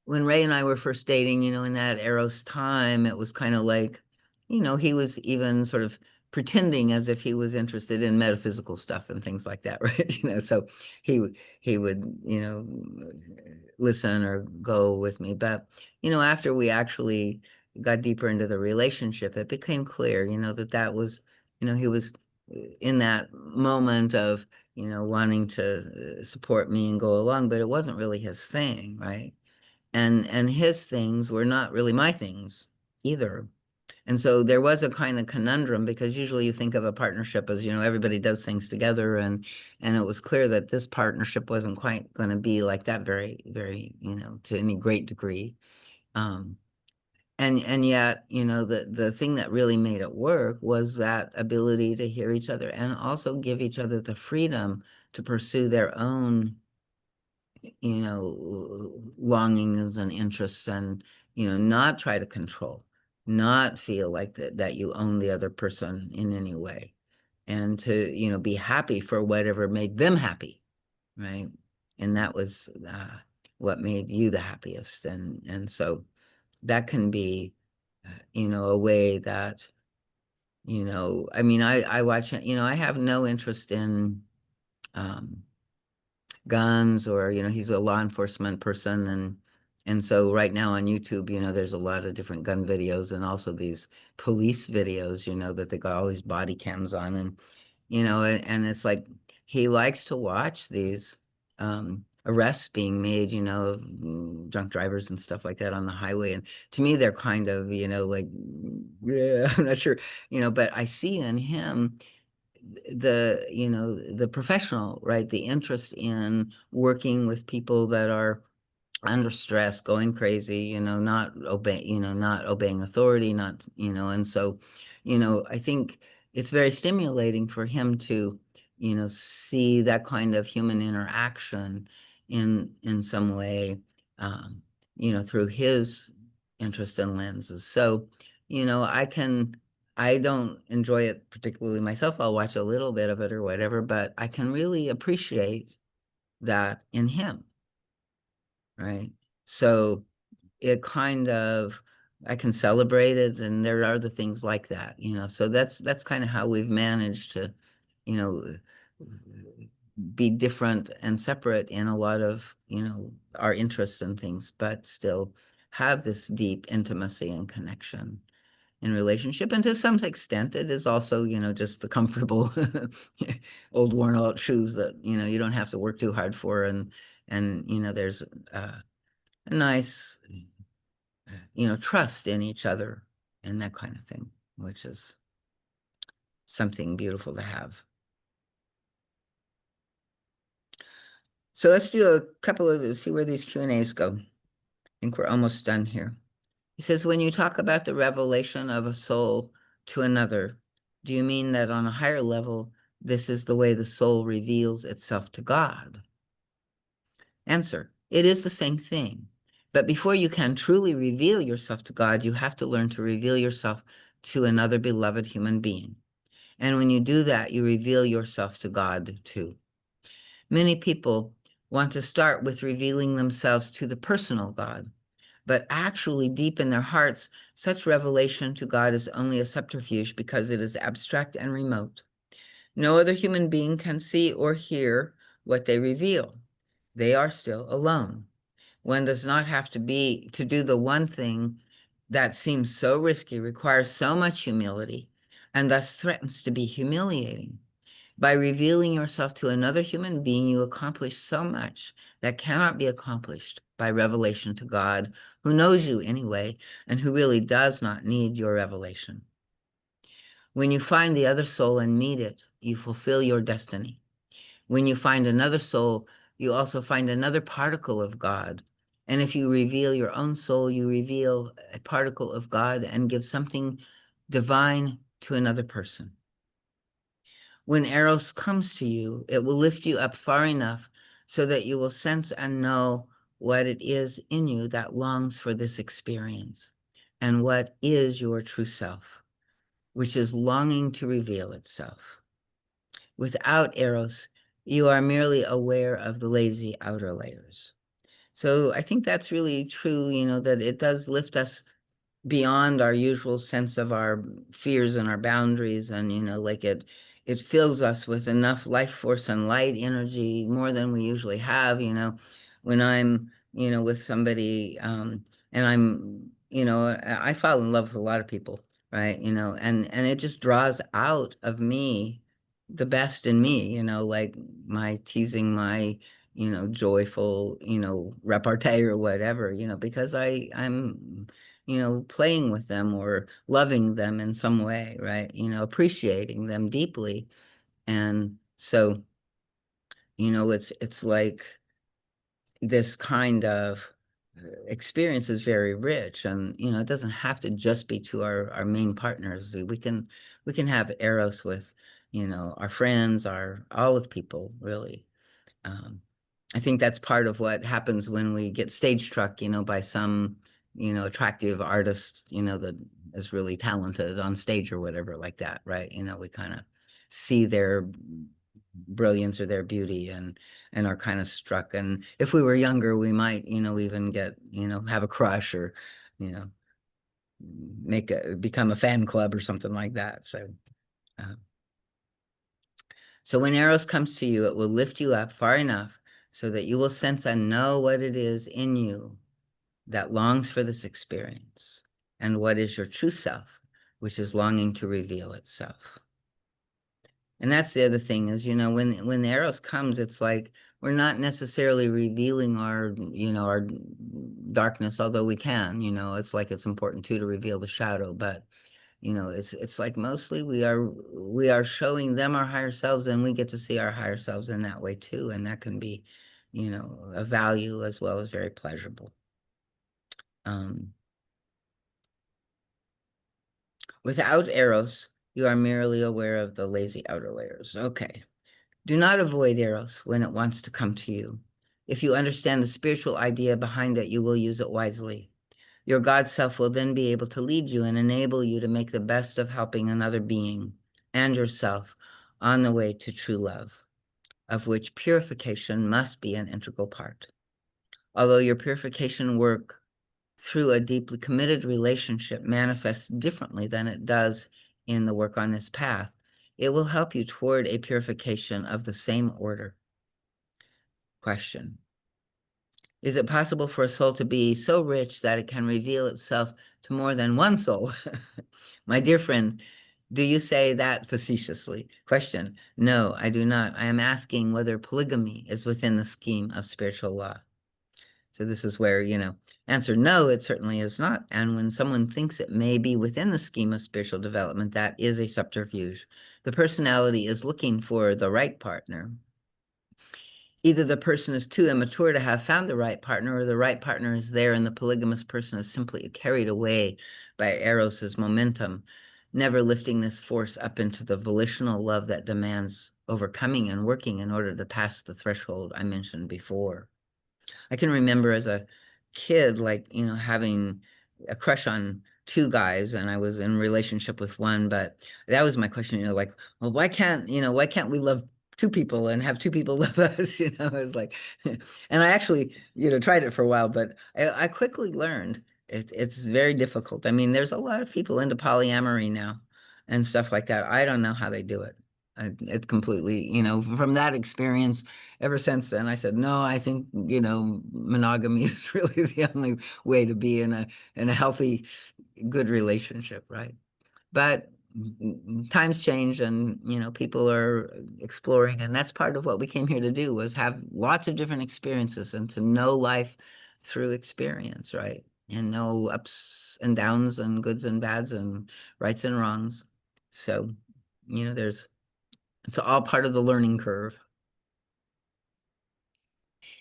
Ray and I were first dating, in that Eros time, it was kind of like, he was even sort of pretending as if he was interested in metaphysical stuff and things like that, right? So he would, listen or go with me. But, after we actually got deeper into the relationship, it became clear, that was, he was in that moment of wanting to support me and go along, but it wasn't really his thing, right? And his things were not really my things either. And so there was a kind of conundrum because usually you think of a partnership as, everybody does things together and it was clear that this partnership wasn't quite going to be like that very, very, to any great degree. Um, and yet, the thing that really made it work was that ability to hear each other and also give each other the freedom to pursue their own, longings and interests and, not try to control, not feel like that you own the other person in any way and to, be happy for whatever made them happy, right? And that was what made you the happiest. And so that can be a way that, I mean, I watch, I have no interest in um, guns or, he's a law enforcement person. And so right now on YouTube, there's a lot of different gun videos and also these police videos, that they got all these body cams on and, and it's like he likes to watch these arrests being made, of drunk drivers and stuff like that on the highway. And to me, they're kind of, like, yeah, I'm not sure, but I see in him the professional, right? The interest in working with people that are under stress, going crazy, not obeying authority, not, and so, I think it's very stimulating for him to, see that kind of human interaction in some way, um, through his interest and lenses. So, I don't enjoy it particularly myself. I'll watch a little bit of it or whatever, but I can really appreciate that in him, right? So it kind of I can celebrate it and there are the things like that, so that's kind of how we've managed to, you know be different and separate in a lot of, our interests and things, but still have this deep intimacy and connection in relationship. And to some extent, it is also, just the comfortable old worn out shoes that, you don't have to work too hard for. And, there's a nice, trust in each other and that kind of thing, which is something beautiful to have. So let's do a couple of, see where these Q&As go. I think we're almost done here. He says, when you talk about the revelation of a soul to another, do you mean that on a higher level, this is the way the soul reveals itself to God? Answer, it is the same thing. But before you can truly reveal yourself to God, you have to learn to reveal yourself to another beloved human being. And when you do that, you reveal yourself to God too. Many people want to start with revealing themselves to the personal God, but actually deep in their hearts, such revelation to God is only a subterfuge because it is abstract and remote. No other human being can see or hear what they reveal. They are still alone. One does not have to do the one thing that seems so risky, requires so much humility, and thus threatens to be humiliating. By revealing yourself to another human being, you accomplish so much that cannot be accomplished by revelation to God, who knows you anyway, and who really does not need your revelation. When you find the other soul and meet it, you fulfill your destiny. When you find another soul, you also find another particle of God. And if you reveal your own soul, you reveal a particle of God and give something divine to another person. When Eros comes to you, it will lift you up far enough so that you will sense and know what it is in you that longs for this experience and what is your true self, which is longing to reveal itself. Without Eros, you are merely aware of the lazy outer layers. So I think that's really true, that it does lift us beyond our usual sense of our fears and our boundaries, and like it fills us with enough life force and light energy, more than we usually have. When I'm with somebody, and I fall in love with a lot of people, right? And it just draws out of me the best in me, like my teasing, my joyful repartee or whatever, because I'm playing with them or loving them in some way, right? Appreciating them deeply. And so, it's like this kind of experience is very rich, and it doesn't have to just be to our main partners. We can have Eros with our friends, our all of people, really. um, I think that's part of what happens when we get stage struck, by some, attractive artist, that is really talented on stage or whatever like that, right? We kind of see their brilliance or their beauty and are kind of struck. And if we were younger, we might, even get, have a crush or, you know, become a fan club or something like that. Uh, so when Eros comes to you, it will lift you up far enough so that you will sense and know what it is in you that longs for this experience and what is your true self, which is longing to reveal itself. And that's the other thing is, when the Eros comes, it's like we're not necessarily revealing our darkness, although we can, it's like it's important too to reveal the shadow, but it's like mostly we are showing them our higher selves, and we get to see our higher selves in that way too, and that can be a value as well as very pleasurable. Without Eros, you are merely aware of the lazy outer layers. Okay. Do not avoid Eros when it wants to come to you. If you understand the spiritual idea behind it, you will use it wisely. Your God self will then be able to lead you and enable you to make the best of helping another being and yourself on the way to true love, of which purification must be an integral part. Although your purification work through a deeply committed relationship manifests differently than it does in the work on this path, it will help you toward a purification of the same order. Question: is it possible for a soul to be so rich that it can reveal itself to more than one soul? My dear friend, do you say that facetiously? Question: no, I do not. I am asking whether polygamy is within the scheme of spiritual law. So this is where, answer no, it certainly is not. And when someone thinks it may be within the scheme of spiritual development, that is a subterfuge. The personality is looking for the right partner. Either the person is too immature to have found the right partner, or the right partner is there and the polygamous person is simply carried away by Eros's momentum, never lifting this force up into the volitional love that demands overcoming and working in order to pass the threshold I mentioned before. I can remember as a kid, like, having a crush on two guys, and I was in a relationship with one, but that was my question, like, well, why can't we love two people and have two people love us, it's like, and I actually, tried it for a while, but I quickly learned it's very difficult. I mean, there's a lot of people into polyamory now and stuff like that. I don't know how they do it. It's completely, from that experience, ever since then, I said, no, I think, monogamy is really the only way to be in a healthy, good relationship, right? But times change and people are exploring, and that's part of what we came here to do, was have lots of different experiences and to know life through experience, right? And know ups and downs and goods and bads and rights and wrongs. So it's all part of the learning curve.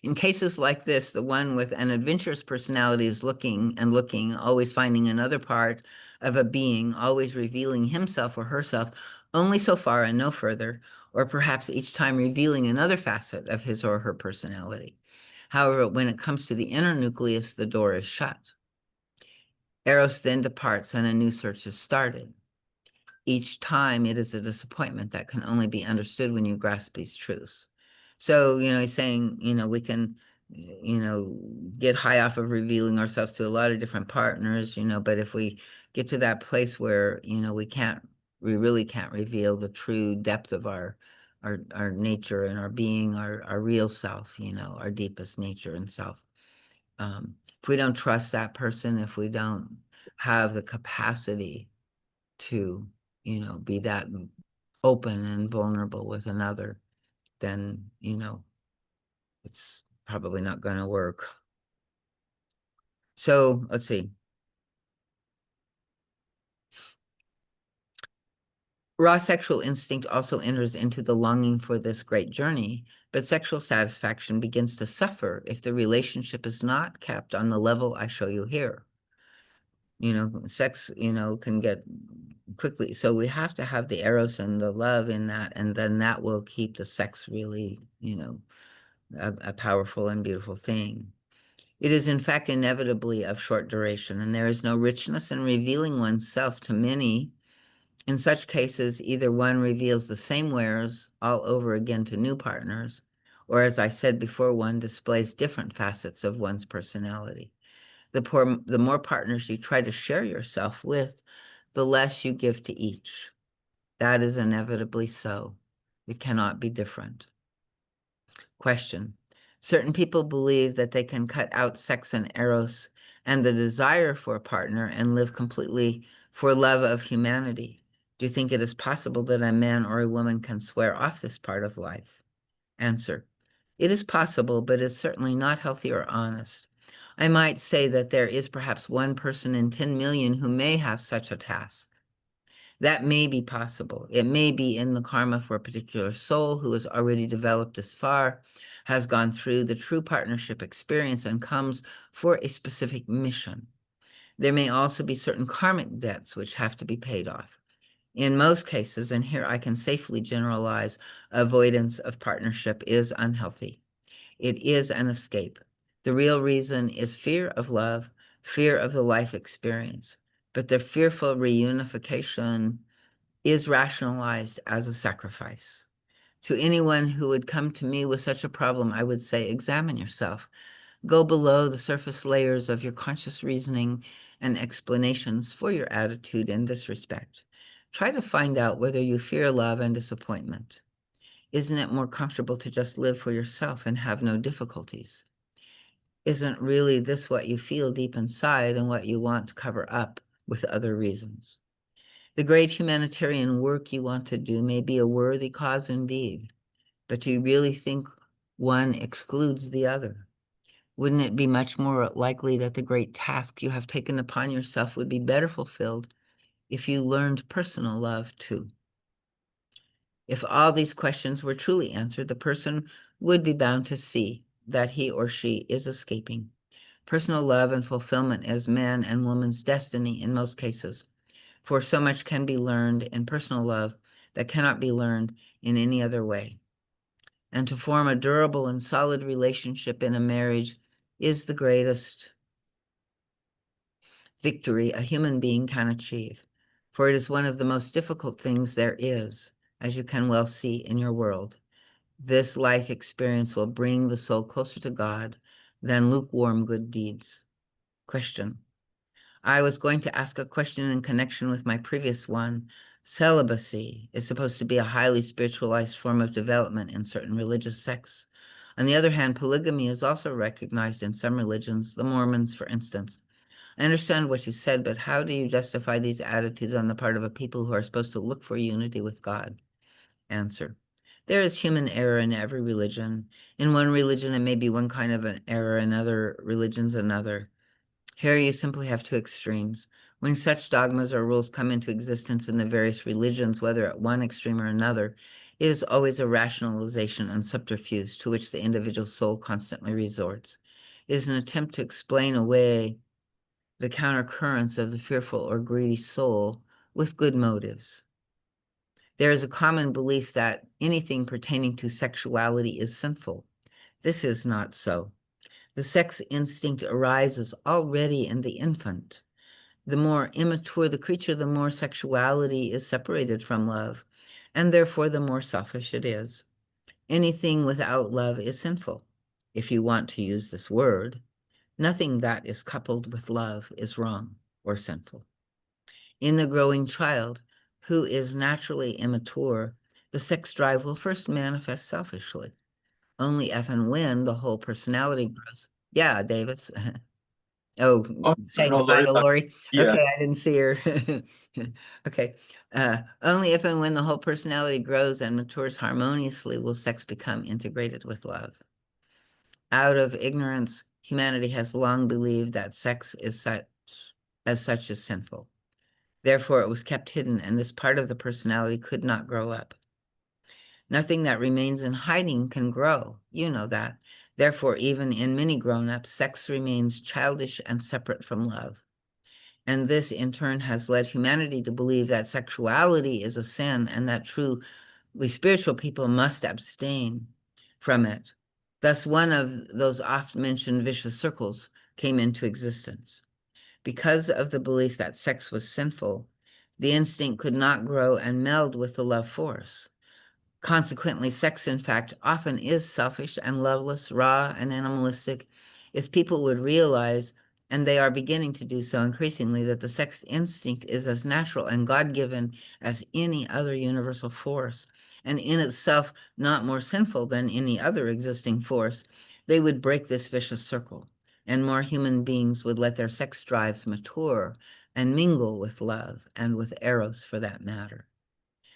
In cases like this, the one with an adventurous personality is looking and looking, always finding another part of a being, always revealing himself or herself only so far and no further, or perhaps each time revealing another facet of his or her personality. However, when it comes to the inner nucleus, the door is shut. Eros then departs and a new search is started. Each time it is a disappointment that can only be understood when you grasp these truths. So, he's saying, we can, get high off of revealing ourselves to a lot of different partners, but if we get to that place where, we really can't reveal the true depth of our nature and our being, our real self, our deepest nature and self. If we don't trust that person, if we don't have the capacity to, be that open and vulnerable with another, then, it's probably not going to work. So let's see. Raw sexual instinct also enters into the longing for this great journey, but sexual satisfaction begins to suffer if the relationship is not kept on the level I show you here. Sex, can get quickly. So we have to have the eros and the love in that, and then that will keep the sex really, a powerful and beautiful thing. It is in fact inevitably of short duration, and there is no richness in revealing oneself to many. In such cases, either one reveals the same wares all over again to new partners, or as I said before, one displays different facets of one's personality. The more partners you try to share yourself with, the less you give to each. That is inevitably so. It cannot be different. Question. Certain people believe that they can cut out sex and eros and the desire for a partner and live completely for love of humanity. Do you think it is possible that a man or a woman can swear off this part of life? Answer. It is possible, but it's certainly not healthy or honest. I might say that there is perhaps 1 person in 10 million who may have such a task. That may be possible. It may be in the karma for a particular soul who has already developed this far, has gone through the true partnership experience, and comes for a specific mission. There may also be certain karmic debts which have to be paid off. In most cases, and here I can safely generalize, avoidance of partnership is unhealthy. It is an escape. The real reason is fear of love, fear of the life experience. But the fearful reunification is rationalized as a sacrifice. To anyone who would come to me with such a problem, I would say, examine yourself. Go below the surface layers of your conscious reasoning and explanations for your attitude in this respect. Try to find out whether you fear love and disappointment. Isn't it more comfortable to just live for yourself and have no difficulties? Isn't really this what you feel deep inside and what you want to cover up with other reasons? The great humanitarian work you want to do may be a worthy cause indeed, but do you really think one excludes the other? Wouldn't it be much more likely that the great task you have taken upon yourself would be better fulfilled if you learned personal love too? If all these questions were truly answered, the person would be bound to see that he or she is escaping personal love and fulfillment as man and woman's destiny in most cases. For so much can be learned in personal love that cannot be learned in any other way. And to form a durable and solid relationship in a marriage is the greatest victory a human being can achieve, for it is one of the most difficult things there is, as you can well see in your world. This life experience will bring the soul closer to God than lukewarm good deeds. Question. I was going to ask a question in connection with my previous one. Celibacy is supposed to be a highly spiritualized form of development in certain religious sects. On the other hand, polygamy is also recognized in some religions, the Mormons, for instance. I understand what you said, but how do you justify these attitudes on the part of a people who are supposed to look for unity with God? Answer. There is human error in every religion. In one religion, it may be one kind of an error, in other religions, another. Here you simply have two extremes. When such dogmas or rules come into existence in the various religions, whether at one extreme or another, it is always a rationalization and subterfuge to which the individual soul constantly resorts. It is an attempt to explain away the countercurrents of the fearful or greedy soul with good motives. There is a common belief that anything pertaining to sexuality is sinful. This is not so. The sex instinct arises already in the infant. The more immature the creature, the more sexuality is separated from love, and therefore the more selfish it is. Anything without love is sinful, if you want to use this word. Nothing that is coupled with love is wrong or sinful. In the growing child, who is naturally immature, the sex drive will first manifest selfishly. Only if and when the whole personality grows. Yeah, Davis. Oh, Oh, saying no, goodbye Lori. to Lori. Yeah. Okay, I didn't see her. Okay. Only if and when the whole personality grows and matures harmoniously will sex become integrated with love. Out of ignorance, humanity has long believed that sex is such is sinful. Therefore, it was kept hidden, and this part of the personality could not grow up. Nothing that remains in hiding can grow. You know that. Therefore, even in many grown-ups, sex remains childish and separate from love. And this, in turn, has led humanity to believe that sexuality is a sin and that truly spiritual people must abstain from it. Thus, one of those oft-mentioned vicious circles came into existence. Because of the belief that sex was sinful, the instinct could not grow and meld with the love force. Consequently, sex, in fact, often is selfish and loveless, raw and animalistic. If people would realize, and they are beginning to do so increasingly, that the sex instinct is as natural and God-given as any other universal force, and in itself not more sinful than any other existing force, they would break this vicious circle, and more human beings would let their sex drives mature and mingle with love and with Eros for that matter.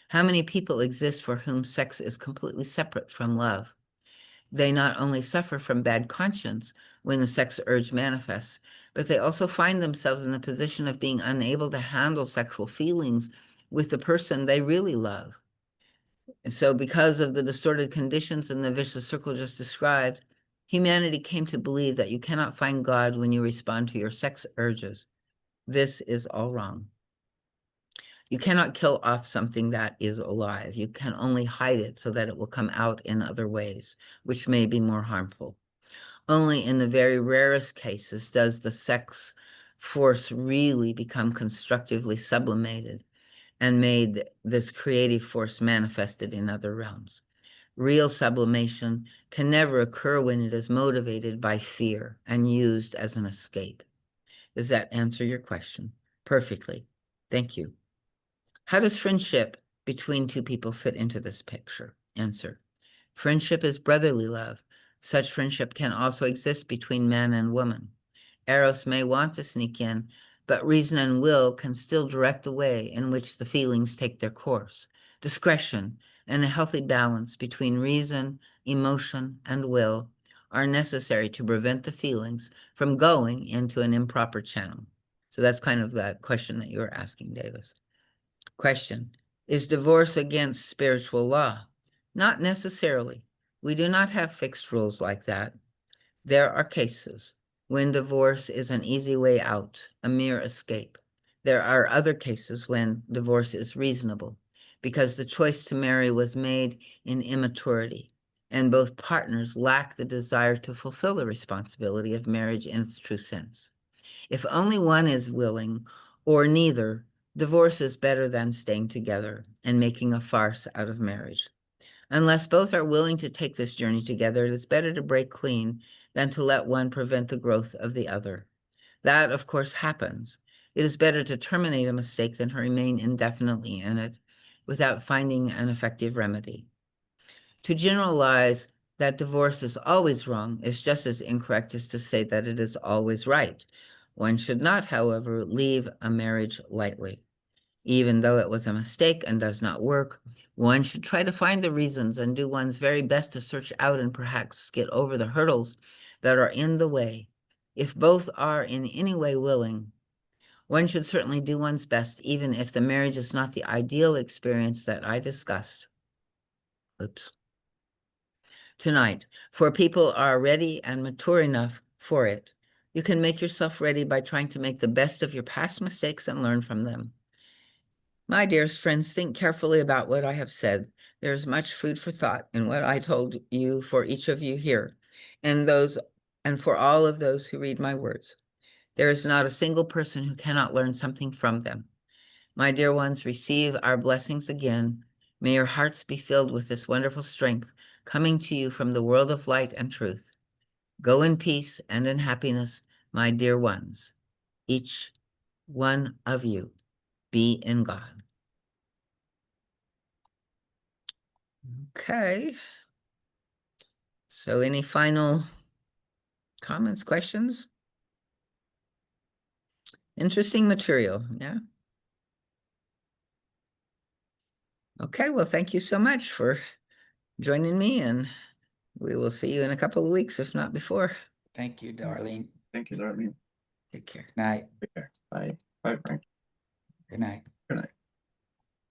How many people exist for whom sex is completely separate from love? They not only suffer from bad conscience when the sex urge manifests, but they also find themselves in the position of being unable to handle sexual feelings with the person they really love. And so because of the distorted conditions and the vicious circle just described, humanity came to believe that you cannot find God when you respond to your sex urges. This is all wrong. You cannot kill off something that is alive. You can only hide it so that it will come out in other ways, which may be more harmful. Only in the very rarest cases does the sex force really become constructively sublimated and made this creative force manifested in other realms. Real sublimation can never occur when it is motivated by fear and used as an escape. Does that answer your question? Perfectly. Thank you. How does friendship between two people fit into this picture? Answer. Friendship is brotherly love. Such friendship can also exist between man and woman. Eros may want to sneak in, but reason and will can still direct the way in which the feelings take their course. Discretion and a healthy balance between reason, emotion, and will are necessary to prevent the feelings from going into an improper channel. So that's kind of that question that you were asking, Davis. Question. Is divorce against spiritual law? Not necessarily. We do not have fixed rules like that. There are cases when divorce is an easy way out, a mere escape. There are other cases when divorce is reasonable because the choice to marry was made in immaturity and both partners lack the desire to fulfill the responsibility of marriage in its true sense. If only one is willing or neither, divorce is better than staying together and making a farce out of marriage. Unless both are willing to take this journey together, it is better to break clean than to let one prevent the growth of the other. That, of course, happens. It is better to terminate a mistake than to remain indefinitely in it without finding an effective remedy. To generalize that divorce is always wrong is just as incorrect as to say that it is always right. One should not, however, leave a marriage lightly. Even though it was a mistake and does not work, one should try to find the reasons and do one's very best to search out and perhaps get over the hurdles that are in the way. If both are in any way willing, one should certainly do one's best, even if the marriage is not the ideal experience that I discussed. Oops. Tonight, for people are ready and mature enough for it. You can make yourself ready by trying to make the best of your past mistakes and learn from them. My dearest friends, think carefully about what I have said. There is much food for thought in what I told you for each of you here, and for all of those who read my words. There is not a single person who cannot learn something from them. My dear ones, receive our blessings again. May your hearts be filled with this wonderful strength coming to you from the world of light and truth. Go in peace and in happiness, my dear ones. Each one of you be in God. Okay. So any final comments, questions? Interesting material, yeah? Okay, well, thank you so much for joining me, and we will see you in a couple of weeks, if not before. Thank you, Darlene. Thank you, Darlene. Take care. Night. Take care. Bye. Bye, Frank. Good night.